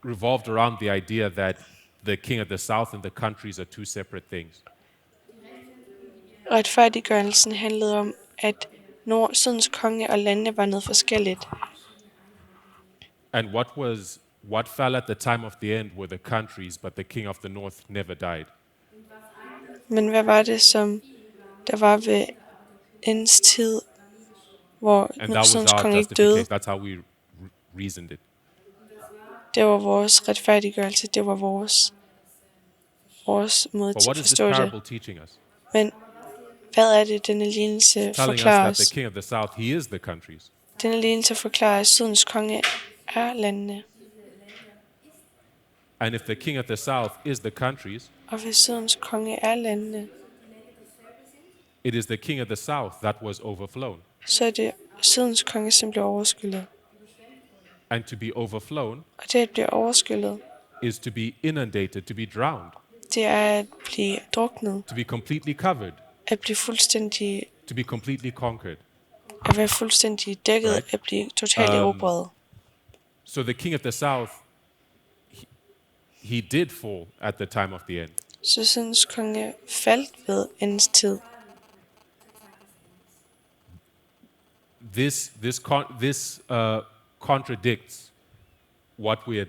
revolved around the idea that the king of the south and the countries are two separate things. Retfærdiggørelsen handlede om, at Sydens konge og landene var noget forskelligt. And what fell at the time of the end were the countries, but the king of the north never died. Men hvad var det, som der var ved endens tid, hvor And that was Sydens our konge ikke døde? justification. That's how we reasoned it. Det var vores retfærdiggørelse. Det var vores måde But til what at is this forstå det. parable teaching us? Men hvad er det, denne lignelse Telling us forklarer that os? the king of the south, he is the countries. Denne lignelse forklarer, at Sydens konge er landene. And if the king of the south is the countries, Og hvis Sydens konge er landene, it is the king of the south that was overflown. så er det Sydens konge, som bliver overskyllet. And to be overflown Og det at blive overskyllet, is to be inundated, to be drowned, det er at blive druknet, to be completely covered, at blive fuldstændig, to be completely conquered. at være fuldstændig dækket, Right. at blive totalt erobret. So the king of the south, he did fall at the time of the end. Så Sydens konge faldt ved endens tid. This contradicts what we had,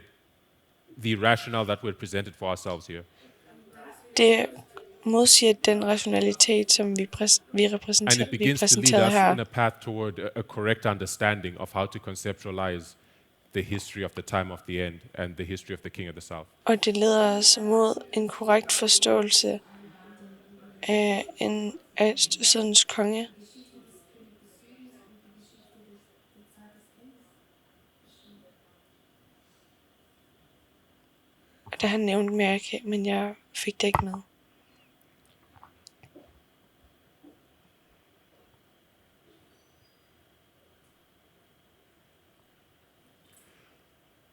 the rationale that we had presented for ourselves here. Det modsiger den rationalitet, som vi And it begins to lead præsenterede us her. in a path toward a correct understanding of how to conceptualize the history of the time of the end and the history of the king of the south. Og det leder os mod en korrekt forståelse af Sydens konge. Der han nævnt mærke, men jeg fik det ikke med.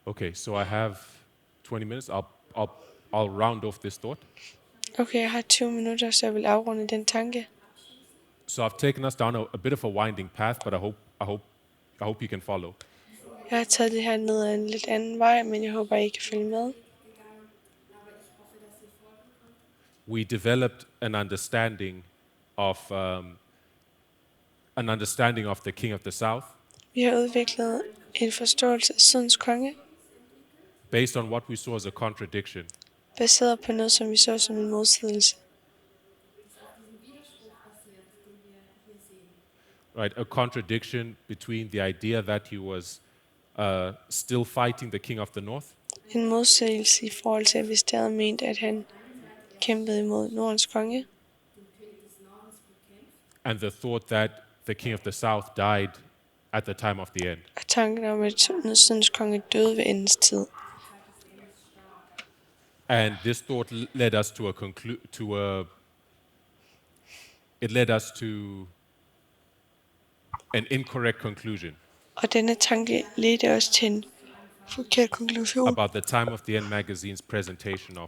Okay, so I have 20 minutes. I'll round off this thought. Okay, jeg har 20 minutter, så jeg vil afrunde den tanke. So I've taken us down a bit of a winding path, but I hope you can follow. Jeg har taget det her ned ad en lidt anden vej, men jeg håber, I kan følge med. We developed an understanding of the king of the south Vi har udviklet en forståelse af Sydens konge, based on what we saw as a contradiction baseret på noget, som vi så som en modsigelse. right? A contradiction between the idea that he was still fighting the king of the north En modsigelse i forhold til, at vi stadig mente, at han kæmpede imod Nordens konge, and the thought that the king of the south died at the time of the end. og tanken om, at Sydens konge døde ved endens tid. And this thought led us to an incorrect conclusion Og denne tanke ledte os til en forkert konklusion about the Time of the End magazine's presentation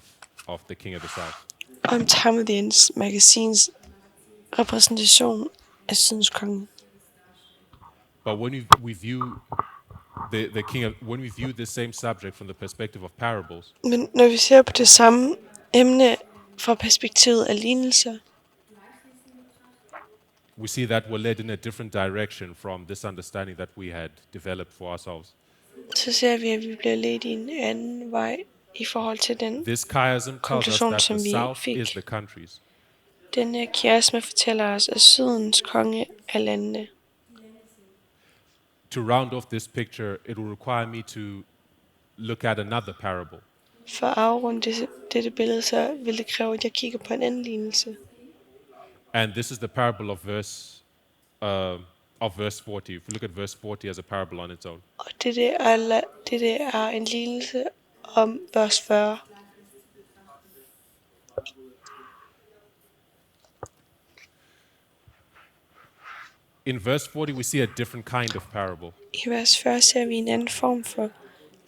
of the king of the south. om Time of the Ends magasins repræsentation af Sydens konge. But when we view when we view this same subject from the perspective of parables, Men når vi ser på det samme emne fra perspektivet af lignelser, we see that we're led in a different direction from this understanding that we had developed for ourselves. så ser vi, at vi bliver ledt i en anden vej i forhold til den. This chiasm tells us Konklusion, that som the vi south fik. is the countries, Denne kiasme fortæller os, at Sydens konge er landene. to round off this picture, it will require me to look at another parable. For at afrunde dette billede, så vil det kræve, at jeg kigger på en anden lignelse. And this is the parable of verse 40. If we look at verse 40 as a parable on its own. Og dette er en lignelse om vers 40. In verse 40, we see a different kind of parable. I vers 40 ser vi en anden form for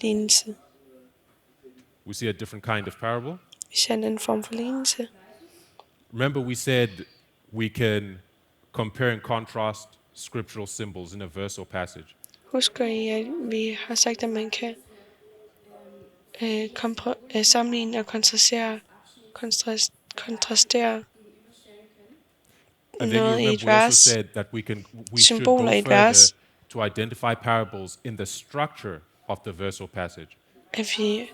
lignelse. We see a different kind of parable. Vi ser en anden form for lignelse. Remember, we said we can compare and contrast scriptural symbols in a verse or passage. Husker I, at vi har sagt, at man kan sammenligne og kontrastere And then you noget i remember et we also vers, said that we should go symboler i et further vers, to identify parables in the structure of the verse or passage. at vi weitergehen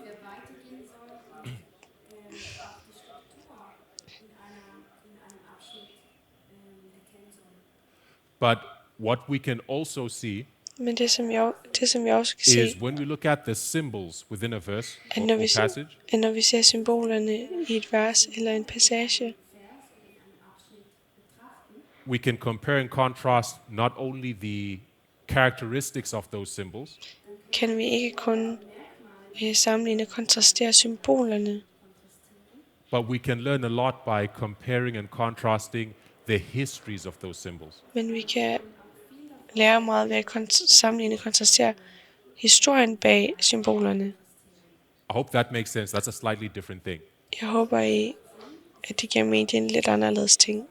soll und auch die Struktur in einem Abschnitt erkennen soll. But what we can also see men det som vi også kan is se, when we look at the symbols within a verse at or passage, når vi ser symbolerne i et vers eller en passage, we can compare and contrast not only the characteristics of those symbols, kan vi ikke kun sammenligne og kontrastere symbolerne. But we can learn a lot by comparing and contrasting the histories of those symbols. Men vi kan lære meget ved at sammenligne og kontrastere historien bag symbolerne. I hope that makes sense. That's a slightly different thing. Jeg håber, at det giver mening en lidt anderledes ting.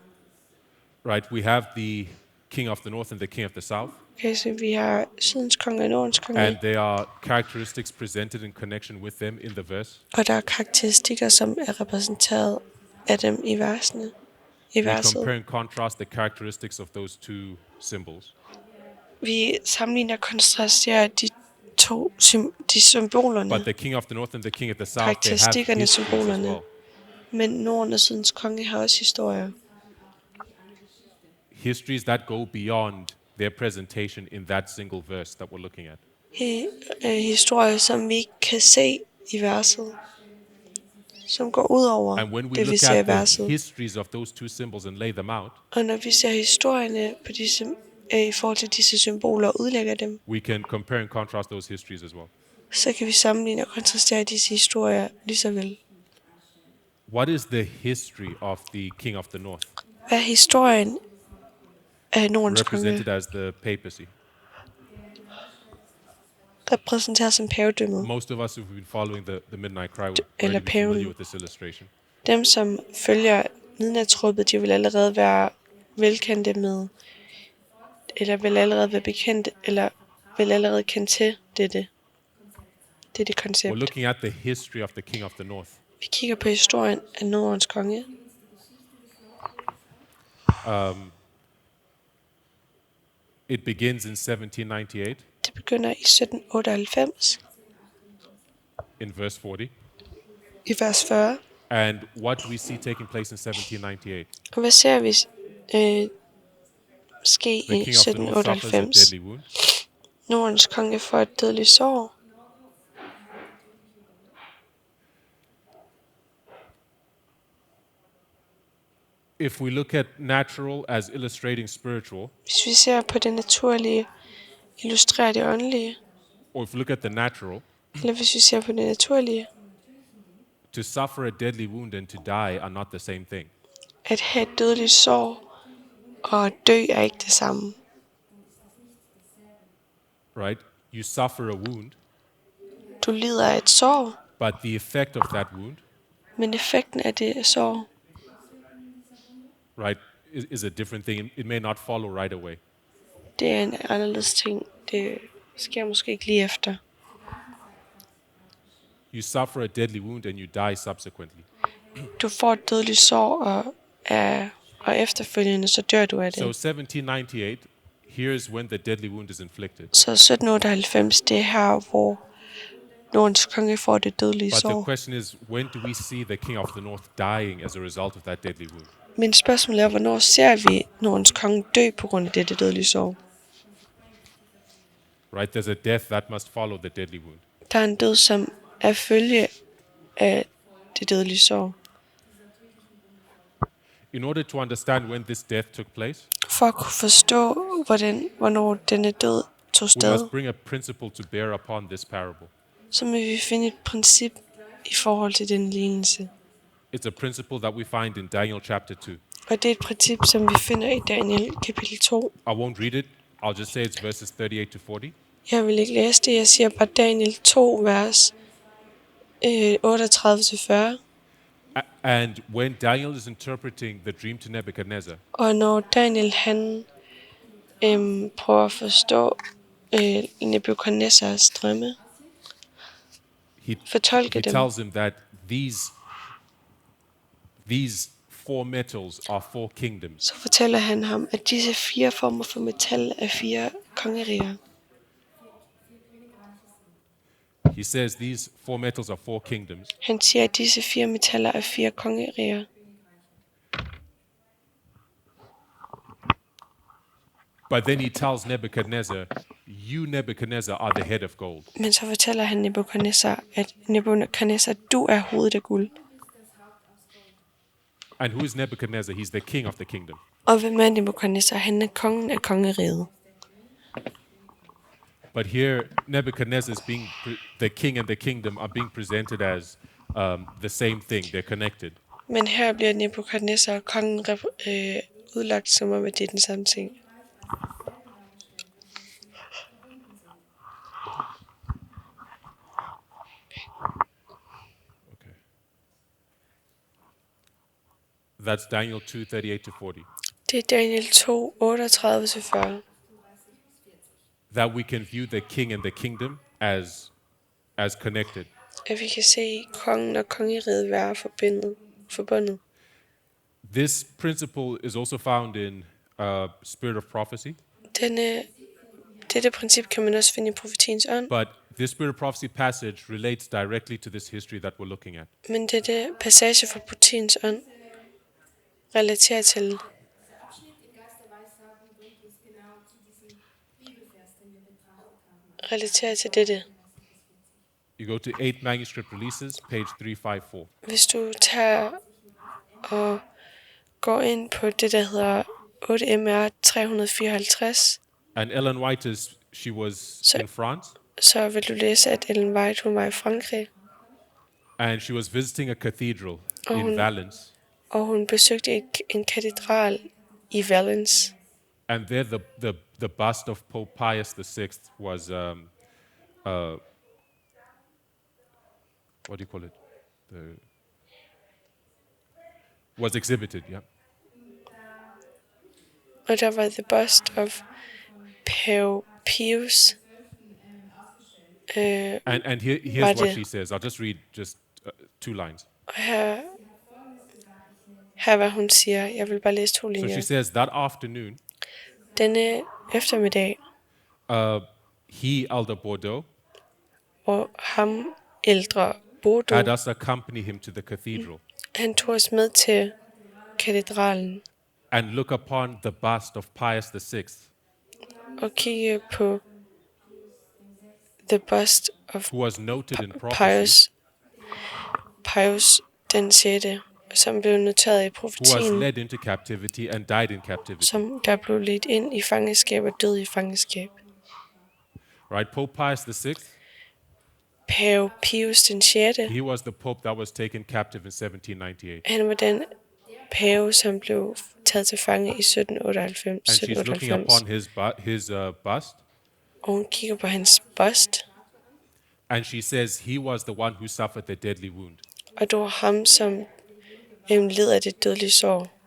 Right? We have the king of the north and the king of the south, Okay, så vi har Sydens konge og Nordens konge, and there are characteristics presented in connection with them in the verse. og der er karakteristikker, som er repræsenteret af dem i versene. I We verset. compare and contrast the characteristics of those two symbols. Vi sammenligner og kontrasterer de symbolerne, But the king of the north and the king of the south, they have karakteristikkerne, histories as symbolerne. well. Men Norden og Sydens konge har også historier. Histories that go beyond their presentation in that single verse that we're looking at. Historier, som vi ikke kan se i verset, som går ud over And when we det, vi look ser i at the verset. histories of those two symbols and lay them out, Og når vi ser historierne på i forhold til disse symboler og udlægger dem, we can compare and contrast those histories as well. så kan vi sammenligne og kontrastere disse historier lige så vel. What is the history of the king of the north, Hvad er historien af Nordens konge, represented as the papacy? repræsenteret som pavedømmet? Most of us who've been following the midnight cry will Eller already be familiar paven. with this illustration. Dem, som følger midnatsråbet, de vil allerede være velkendte med, eller vil allerede være bekendte, eller vil allerede kende til dette We're koncept. looking at the history of the king of the north. Vi kigger på historien af Nordens konge. It begins in 1798 Det begynder i 1798 in verse 40. i vers 40. And what do we see taking place in 1798? Og hvad ser vi ske i The king of the north suffers a 1798? deadly wound. Nordens konge får et dødeligt sår. If we look at natural as illustrating spiritual, Hvis vi ser på det naturlige, illustrerer det åndelige. or if we look at the natural, Eller hvis vi ser på det naturlige, to suffer a deadly wound and to die are not the same thing. at have et dødeligt sår og at dø er ikke det samme. Right? You suffer a wound, Du lider af et sår, but the effect of that wound, men effekten af det sår right, is a different thing. It may not follow right away. det er en anderledes ting. Det sker måske ikke lige efter. You suffer a deadly wound and you die subsequently. Du får et dødeligt sår, og efterfølgende så dør du af So det. 1798, here's when the deadly wound is inflicted. Så 1798, det er her, hvor Nordens konge får det dødelige But the sår. question is, when do we see the king of the north dying as a result of that deadly wound? Men spørgsmålet er, hvornår ser vi Nordens konge dø på grund af dette dødelige sår? Right? There's a death that must follow the deadly wound. Der er en død, som er følge af det dødelige sår. In order to understand when this death took place, For at kunne forstå, hvornår denne død tog we sted, must bring a principle to bear upon this parable. så må vi finde et princip i forhold til den lignelse. It's a principle that we find in Daniel chapter 2. Og det er et princip, som vi finder i Daniel kapitel 2. I won't read it. I'll just say it's verses 38 to 40. Jeg vil ikke læse det, jeg siger bare Daniel 2, vers 38-40. And when Daniel is interpreting the dream to Nebuchadnezzar, Og når Daniel han prøver at forstå Nebuchadnezzars drømme, he fortolke dem, tells him that these four metals are four kingdoms. så fortæller han ham, at disse 4 former for metal er 4 kongeriger. He says these four metals are four kingdoms. Han siger, at disse 4 metaller er 4 kongeriger. But then he tells Nebuchadnezzar, you, Nebuchadnezzar, are the head of gold. Men så fortæller han Nebuchadnezzar, at Nebuchadnezzar, du er hovedet af guld. And who is Nebuchadnezzar? He's the king of the kingdom. Og hvem er Nebuchadnezzar? Han er kongen af kongeriget. But here, Nebuchadnezzar is the king and the kingdom are being presented as the same thing. They're connected. Men her bliver Nebukadnezar og kongen udlagt som om, at det er den samme ting. Okay. That's Daniel 2:38-40. Det er Daniel 2, 38-40. That we can view the king and the kingdom as connected. At vi kan se kongen og kongeriget være forbundet. This principle is also found in Spirit of Prophecy. Dette princip kan man også finde i profetiens ånd, But this Spirit of Prophecy passage relates directly to this history that we're looking at. men dette passage fra profetiens ånd relaterer til Dieser Abschnitt in Geist der Weissagung bringt uns genau zu diesem Bibelvers, den wir betrachtet haben. dette. You go to 8 manuscript releases, page 354. Hvis du tager og går ind på det, der hedder 8MR 354, And Ellen White she was So- in France, så vil du læse, at Ellen White hun var i Frankrig, and she was visiting a cathedral Oh, in Valence. og hun besøgte en katedral i Valence. And there the bust of Pope Pius VI was, what do you call it? Was exhibited, yeah. Og der var the bust of Pave Pius. And here's Var what det- she says. I'll just read 2 lines. Og her hvad hun siger. Jeg vil bare læse 2 So she linjer. says, that afternoon, Denne eftermiddag, he, Elder Bordeaux, og ham ældre Bodo, had us accompany him to the cathedral han tog os med til katedralen and look upon the bust of Pius VI, og kigge på the bust of who was noted in prophecy, Pius den 6., som blev noteret i who was profetien, led into captivity and died in captivity. som der blev ledt ind i fangenskab og død i fangenskab. Right? Pope Pius VI, Pave Pius den 6., he was the pope that was taken captive in 1798. han var den pave, som blev taget til fange i 1798. And she's looking upon his bust, Og hun kigger på hans bust, and she says he was the one who suffered the deadly wound. og det var ham, som led af det dødelige sår.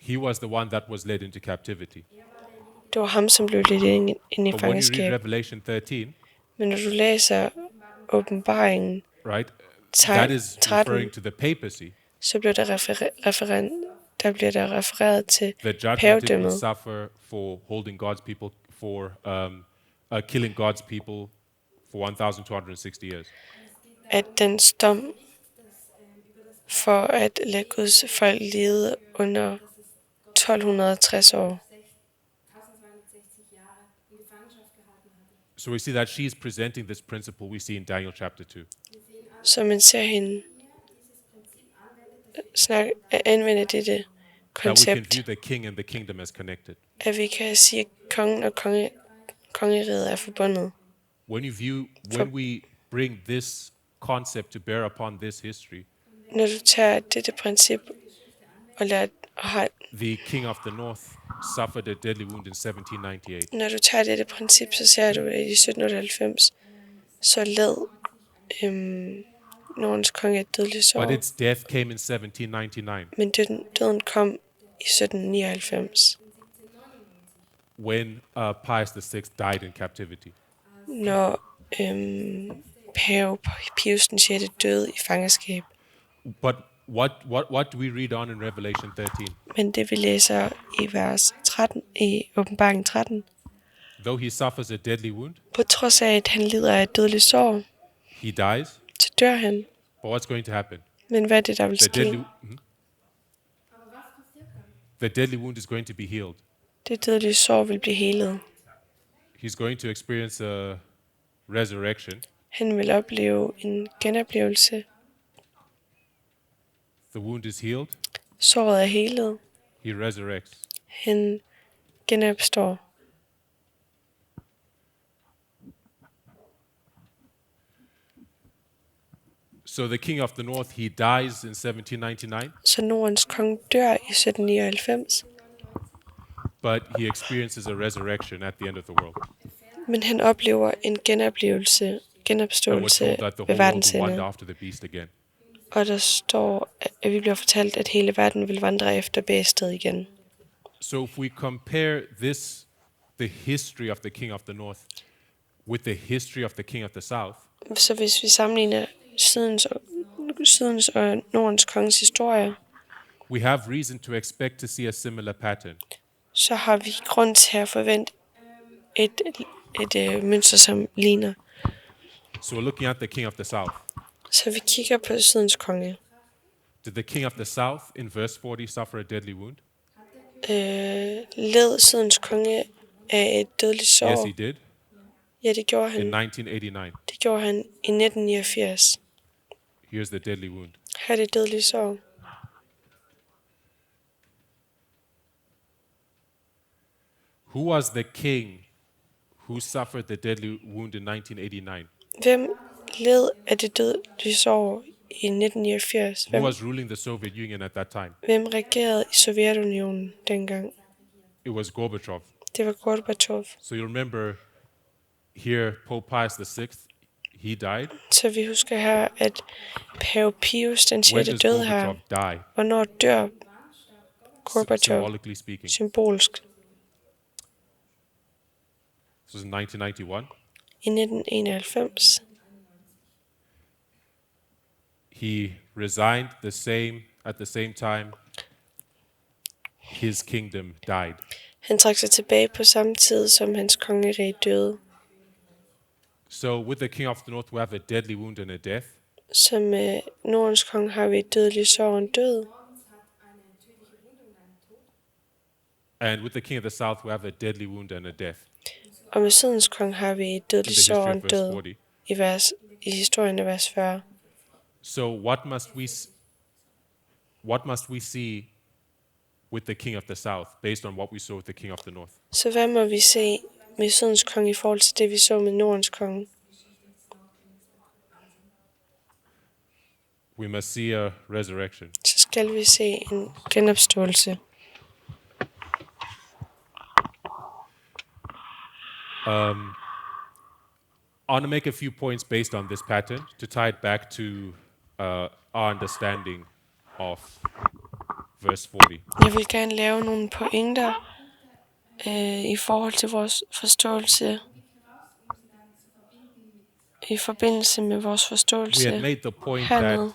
He was the one that was led into captivity. Det var ham, som blev ledt ind i But when you read fangenskab. Revelation 13, Men når du læser åbenbaringen, right, Teg- that is 13. referring to the papacy. så bliver der refereret til The judgment it will pavedømmet, suffer for holding God's people, for killing God's people for 1,260 years. at den dom for at lade Guds folk lide under 1260 år. 1260 Jahre in Gefangenschaft gehalten hatte. So we see that she's presenting this principle we see in Daniel chapter 2. Så man ser hende anvende dette That we can koncept, view the king and the kingdom as connected. at vi kan sige, at kongen og kongeriget er forbundet. When we bring this concept to bear upon this history, Når du tager dette princip og lader og har, the king of the north suffered a deadly wound in 1798. når du tager dette princip, så ser du, at i 1798, så led Nordens konge et dødeligt sår. But its death came in 1799 Men døden kom i 1799, when Pius VI died in captivity. når pave Pius den 6. døde i fangenskab. But what do we read on in Revelation 13? Men det vi læser i vers 13, i åbenbaringen 13, Though he suffers a deadly wound, på trods af, at han lider af et dødeligt sår, he dies. så dør han. But what's going to happen? Men hvad er det, der vil The deadly, ske? Aber was passiert dann? the deadly wound is going to be healed. Det dødelige sår vil blive helet. He's going to experience a resurrection. Han vil opleve en genoplevelse. The wound is healed. Såret er helet. He resurrects. Han genopstår. So the king of the north, he dies in 1799, Så Nordens konge dør i 1799, but he experiences a resurrection at the end of the world. men han oplever en And we're genopståelse told that the ved whole world verdens will wander ende. after the beast again. Og der står, at vi bliver fortalt, at hele verden vil vandre efter bæstet igen. So if we compare the history of the king of the north, with the history of the king of the south, Så hvis vi sammenligner Sydens og Nordens konges historie, we have reason to expect to see a similar pattern. så har vi grund til at forvente et mønster, som ligner. So we're looking at the king of the south. Så vi kigger på Sydens konge. Did the king of the south in verse 40 suffer a deadly wound? Led Sydens konge af et dødeligt Yes, sår? he did. Ja, det gjorde In han. 1989. Det gjorde han i 1989. Here's the deadly wound. Her er det dødelige sår. Who was the king who suffered the deadly wound in 1989? Hvem led af det dødelige sår i 1989? Who was ruling the Soviet Union at that time? Hvem regerede i Sovjetunionen dengang? It was Gorbachev. Det var Gorbachev. So you remember here, Pope Pius VI, he died. Så vi husker her, at Pave Pius den When 6. does døde her. Gorbachev die? Hvornår dør Gorbachev Symbolically speaking. symbolsk? This was in 1991. I 1991. He resigned at the same time his kingdom died. Han trak sig tilbage på samme tid, som hans kongerige døde. So with the king of the north, we have a deadly wound and a death. Så med Nordens konge har vi et dødeligt sår og en død. And with the king of the south, we have a deadly wound and a death. Og med Sydens konge har vi et In dødeligt the sår og history en of verse død 40. i historien af vers 40. So what must we see with the king of the south, based on what we saw with the king of the north? Så hvad må vi se med Sydens konge i forhold til det, vi så med Nordens konge? We must see a resurrection. Så skal vi se en genopståelse. I want to make a few points based on this pattern to tie it back to our understanding of verse 40. Jeg vil gerne lave nogle pointer i forhold til vores forståelse, i forbindelse med vores We forståelse had made the point hernede.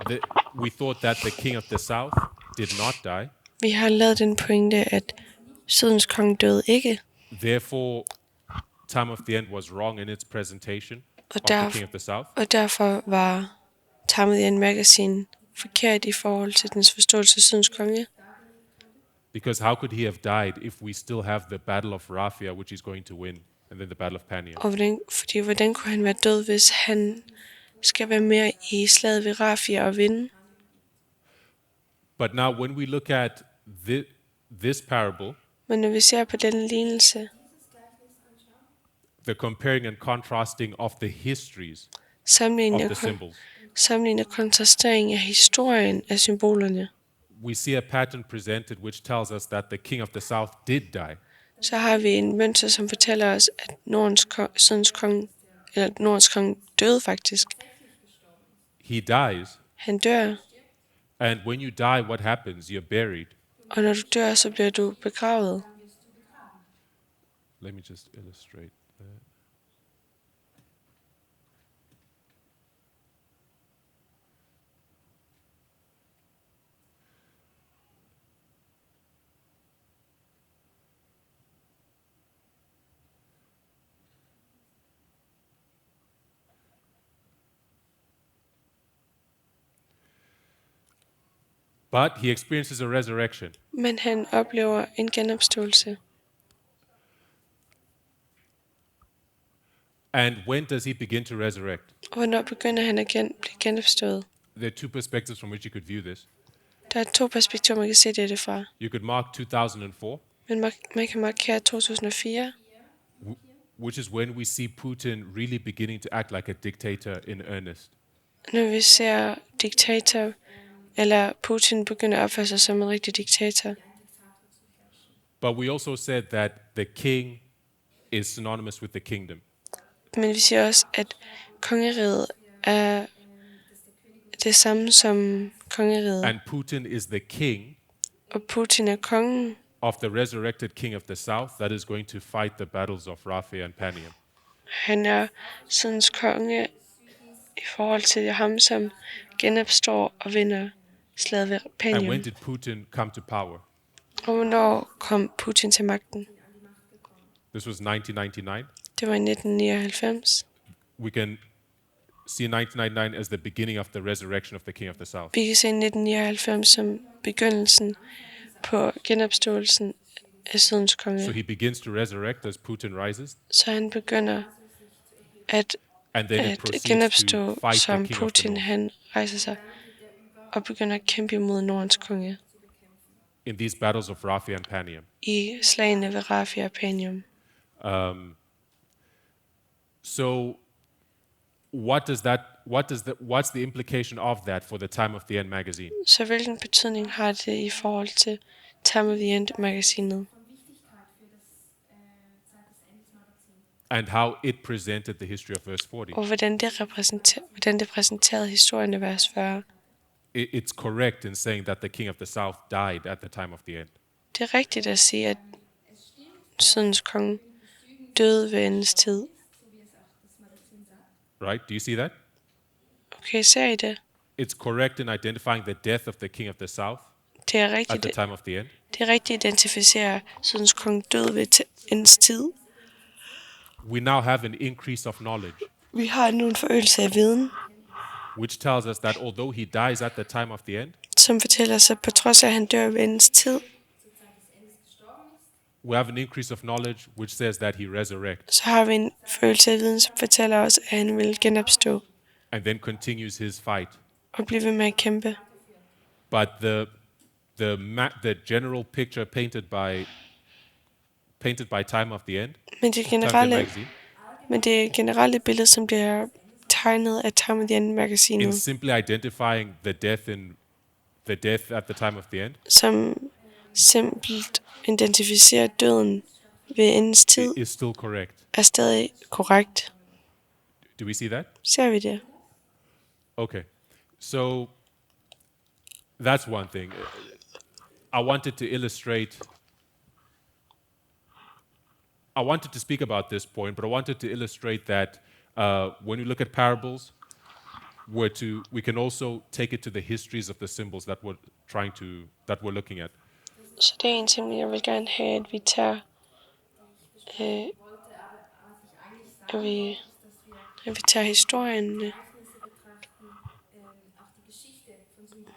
that we thought that the king of the south did not die. Vi har lavet den pointe, at Sydens konge døde ikke, Therefore, time of the end was wrong in its presentation of the derf- king of the south. og derfor var Time of the End Magazine forkert i forhold til dens forståelse af Sydens konge. Because how could he have died if we still have the Battle of Raphia, which he's going to win, and then the Battle of Pania? Og hvordan kunne han være død, hvis han skal være med i slaget ved Rafia og vinde? But now, when we look at this parable, Men når vi ser på den lignelse, the comparing and contrasting of the histories of sammenligning the symbols, og kontrastering af historien af symbolerne, we see a pattern presented which tells us that the king of the south did die. så har vi en mønster, som fortæller os, at Sydens konge døde faktisk. He dies, Han dør, and when you die, what happens? You're buried. og når du dør, så bliver du begravet. Let me just illustrate that. But he experiences a resurrection. Men han oplever en genopståelse. And when does he begin to resurrect? Og hvornår begynder han at blive genopstået? There are two perspectives from which you could view this. Der er 2 perspektiver, man kan se dette fra. You could mark 2004, Men man kan markere 2004, which is when we see Putin really beginning to act like a dictator in earnest. Når vi ser diktator, eller Putin begynder at opføre sig som en rigtig diktator. But we also said that the king is synonymous with the kingdom. Men vi siger også, at kongeriget er det samme som kongeriget. And Putin is the king Og Putin er kongen of the resurrected king of the south that is going to fight the battles of Rafah and Panium. Han er sydens konge i forhold til ham, som genopstår og vinder slaget ved And when Panium. did Putin come to power? Og hvornår kom Putin til magten? This was 1999. Det var i 1999. We can see 1999 as the beginning of the resurrection of the king of the south. Vi kan se 1999 som begyndelsen på genopståelsen af sydens So konge. he begins to resurrect as Putin rises, Så han begynder at and then it at proceeds to genopstå, fight som the king of the Putin north. han rejser sig og begynder at kæmpe imod Nordens konge In these battles of Rafah and Panium. i slagene ved Rafah og Panium. So what's the implication of that for the Time of the End magazine? Så hvilken betydning har det i forhold til Time of the End-magasinet? Von Wichtigkeit für das Zeit des Endes Magazin. And how it presented the history of verse 40. Og hvordan det præsenterede historien i vers 40. It's correct in saying that the king of the south died at the time of the end. Det er rigtigt at sige, at sydens konge døde ved endens tid. So wie es auch das Magazin sagt. Right? Do you see that? Okay, ser I det? It's correct in identifying the death of the king of the south Det er at rigtigt, the time of the end. det er rigtigt at identificere sydens konge døde ved endens tid. We now have an increase of knowledge, Vi har nu en forøgelse af viden, which tells us that although he dies at the time of the end, som fortæller os, at på trods af, at han dør ved endens tid, we have an increase of knowledge which says that he resurrects så har vi en forøgelse af viden, som fortæller os, at han vil genopstå and then continues his fight. og blive ved med at kæmpe. But the general picture painted by Time of the End, Men Time of the magazine, det generelle billede, som bliver tegnet af Time of the in End-magasinet, simply identifying the death at the time of the end, som simpelt identificerer døden ved endens tid, is still correct. er stadig korrekt. Do we see that? Ser vi det? Okay. So that's one thing. I wanted to speak about this point, but I wanted to illustrate that when you look at parables, we can also take it to the histories of the symbols that we're looking at. Så det er en ting, jeg vil gerne have, at vi tager, at vi tager historien, Gleichnisse betrachten, auch die Geschichte von Symbolen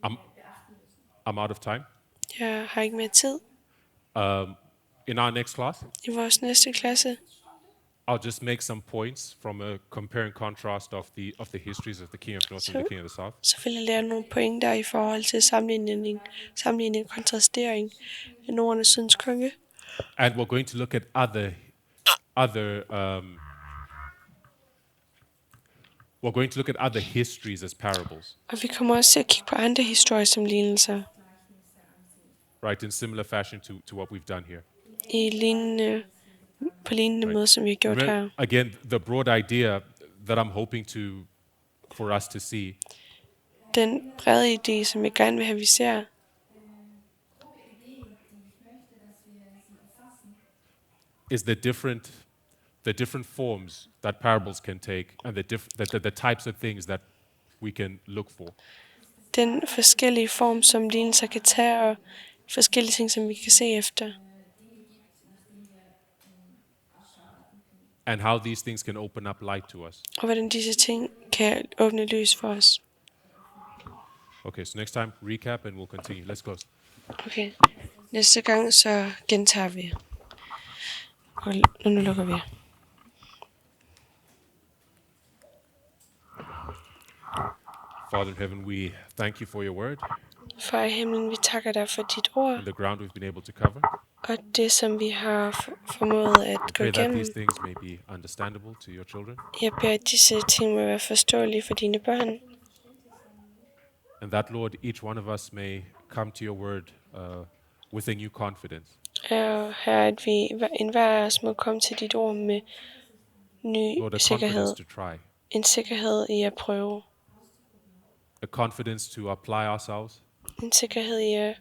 beachten müssen. I'm out of time. jeg har ikke mere tid. In our next class, I vores næste klasse, I'll just make some points from a compare and contrast of the histories of the King of North and the King of the South. så vil jeg lære nogle pointer i forhold til sammenligning og kontrastering af Norden og Sydens konge. And we're going to look at other histories as parables, Og vi kommer også til at kigge på andre historier som lignelser right? In similar fashion to what we've done here. på lignende måde, som vi har gjort her. Again, the broad idea that I'm hoping for us to see Den brede idé, som jeg gerne vil have, vi ser, is the different forms that parables can take, and the types of things that we can look for. den forskellige form, som lignelser kan tage, og forskellige ting, som vi kan se efter. And how these things can open up light to us. Og hvordan disse ting kan åbne lys for os. Okay, so next time, recap and we'll continue. Let's close. Okay. Næste gang, så gentager vi. Og nu lukker vi. Father in heaven, we thank you for your word Far i himlen, vi takker dig for dit ord, and the ground we've been able to cover. og det, som vi har formået at gå Pray that igennem. these things may be understandable to your children, Jeg beder, at disse ting må være forståelige for dine børn, and that, Lord, each one of us may come to your word with a new confidence, og Herre, at vi enhver af os må komme til dit ord med ny Lord, a sikkerhed. confidence to try, En sikkerhed i at prøve. a confidence to apply ourselves, En sikkerhed i at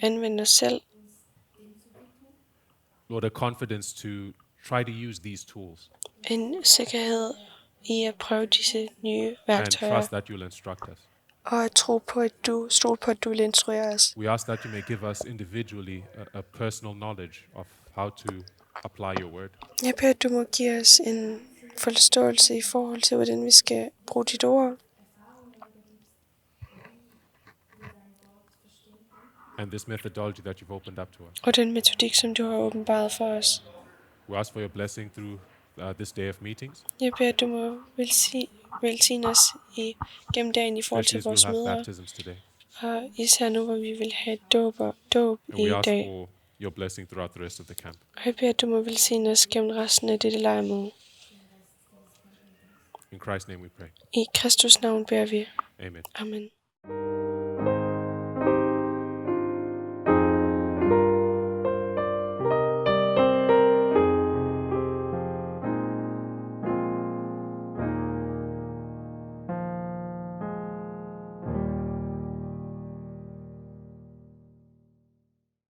anvende os selv. Lord, a confidence to try to use these tools En sikkerhed i at prøve disse nye and værktøjer. trust that you'll instruct us. Og at stole på, at du vil instruere os. We ask that you may give us individually a personal knowledge of how to apply your word. Jeg beder, at du må give os en forståelse i forhold til, hvordan vi skal bruge dit ord. And this methodology that you've opened up to us. Og den metodik, som du har åbenbaret for os. We ask for your blessing through this day of meetings, Jeg beder, at du må velsigne os gennem dagen i forhold especially til as we'll vores have møder. baptisms today. Og især nu, hvor vi vil have dåb And i we ask dag. for your blessing throughout the rest of the camp. Og jeg beder, at du må velsigne os gennem resten af dette lejrmøde. In Christ's name we pray. I Kristus navn beder vi. Amen. Amen.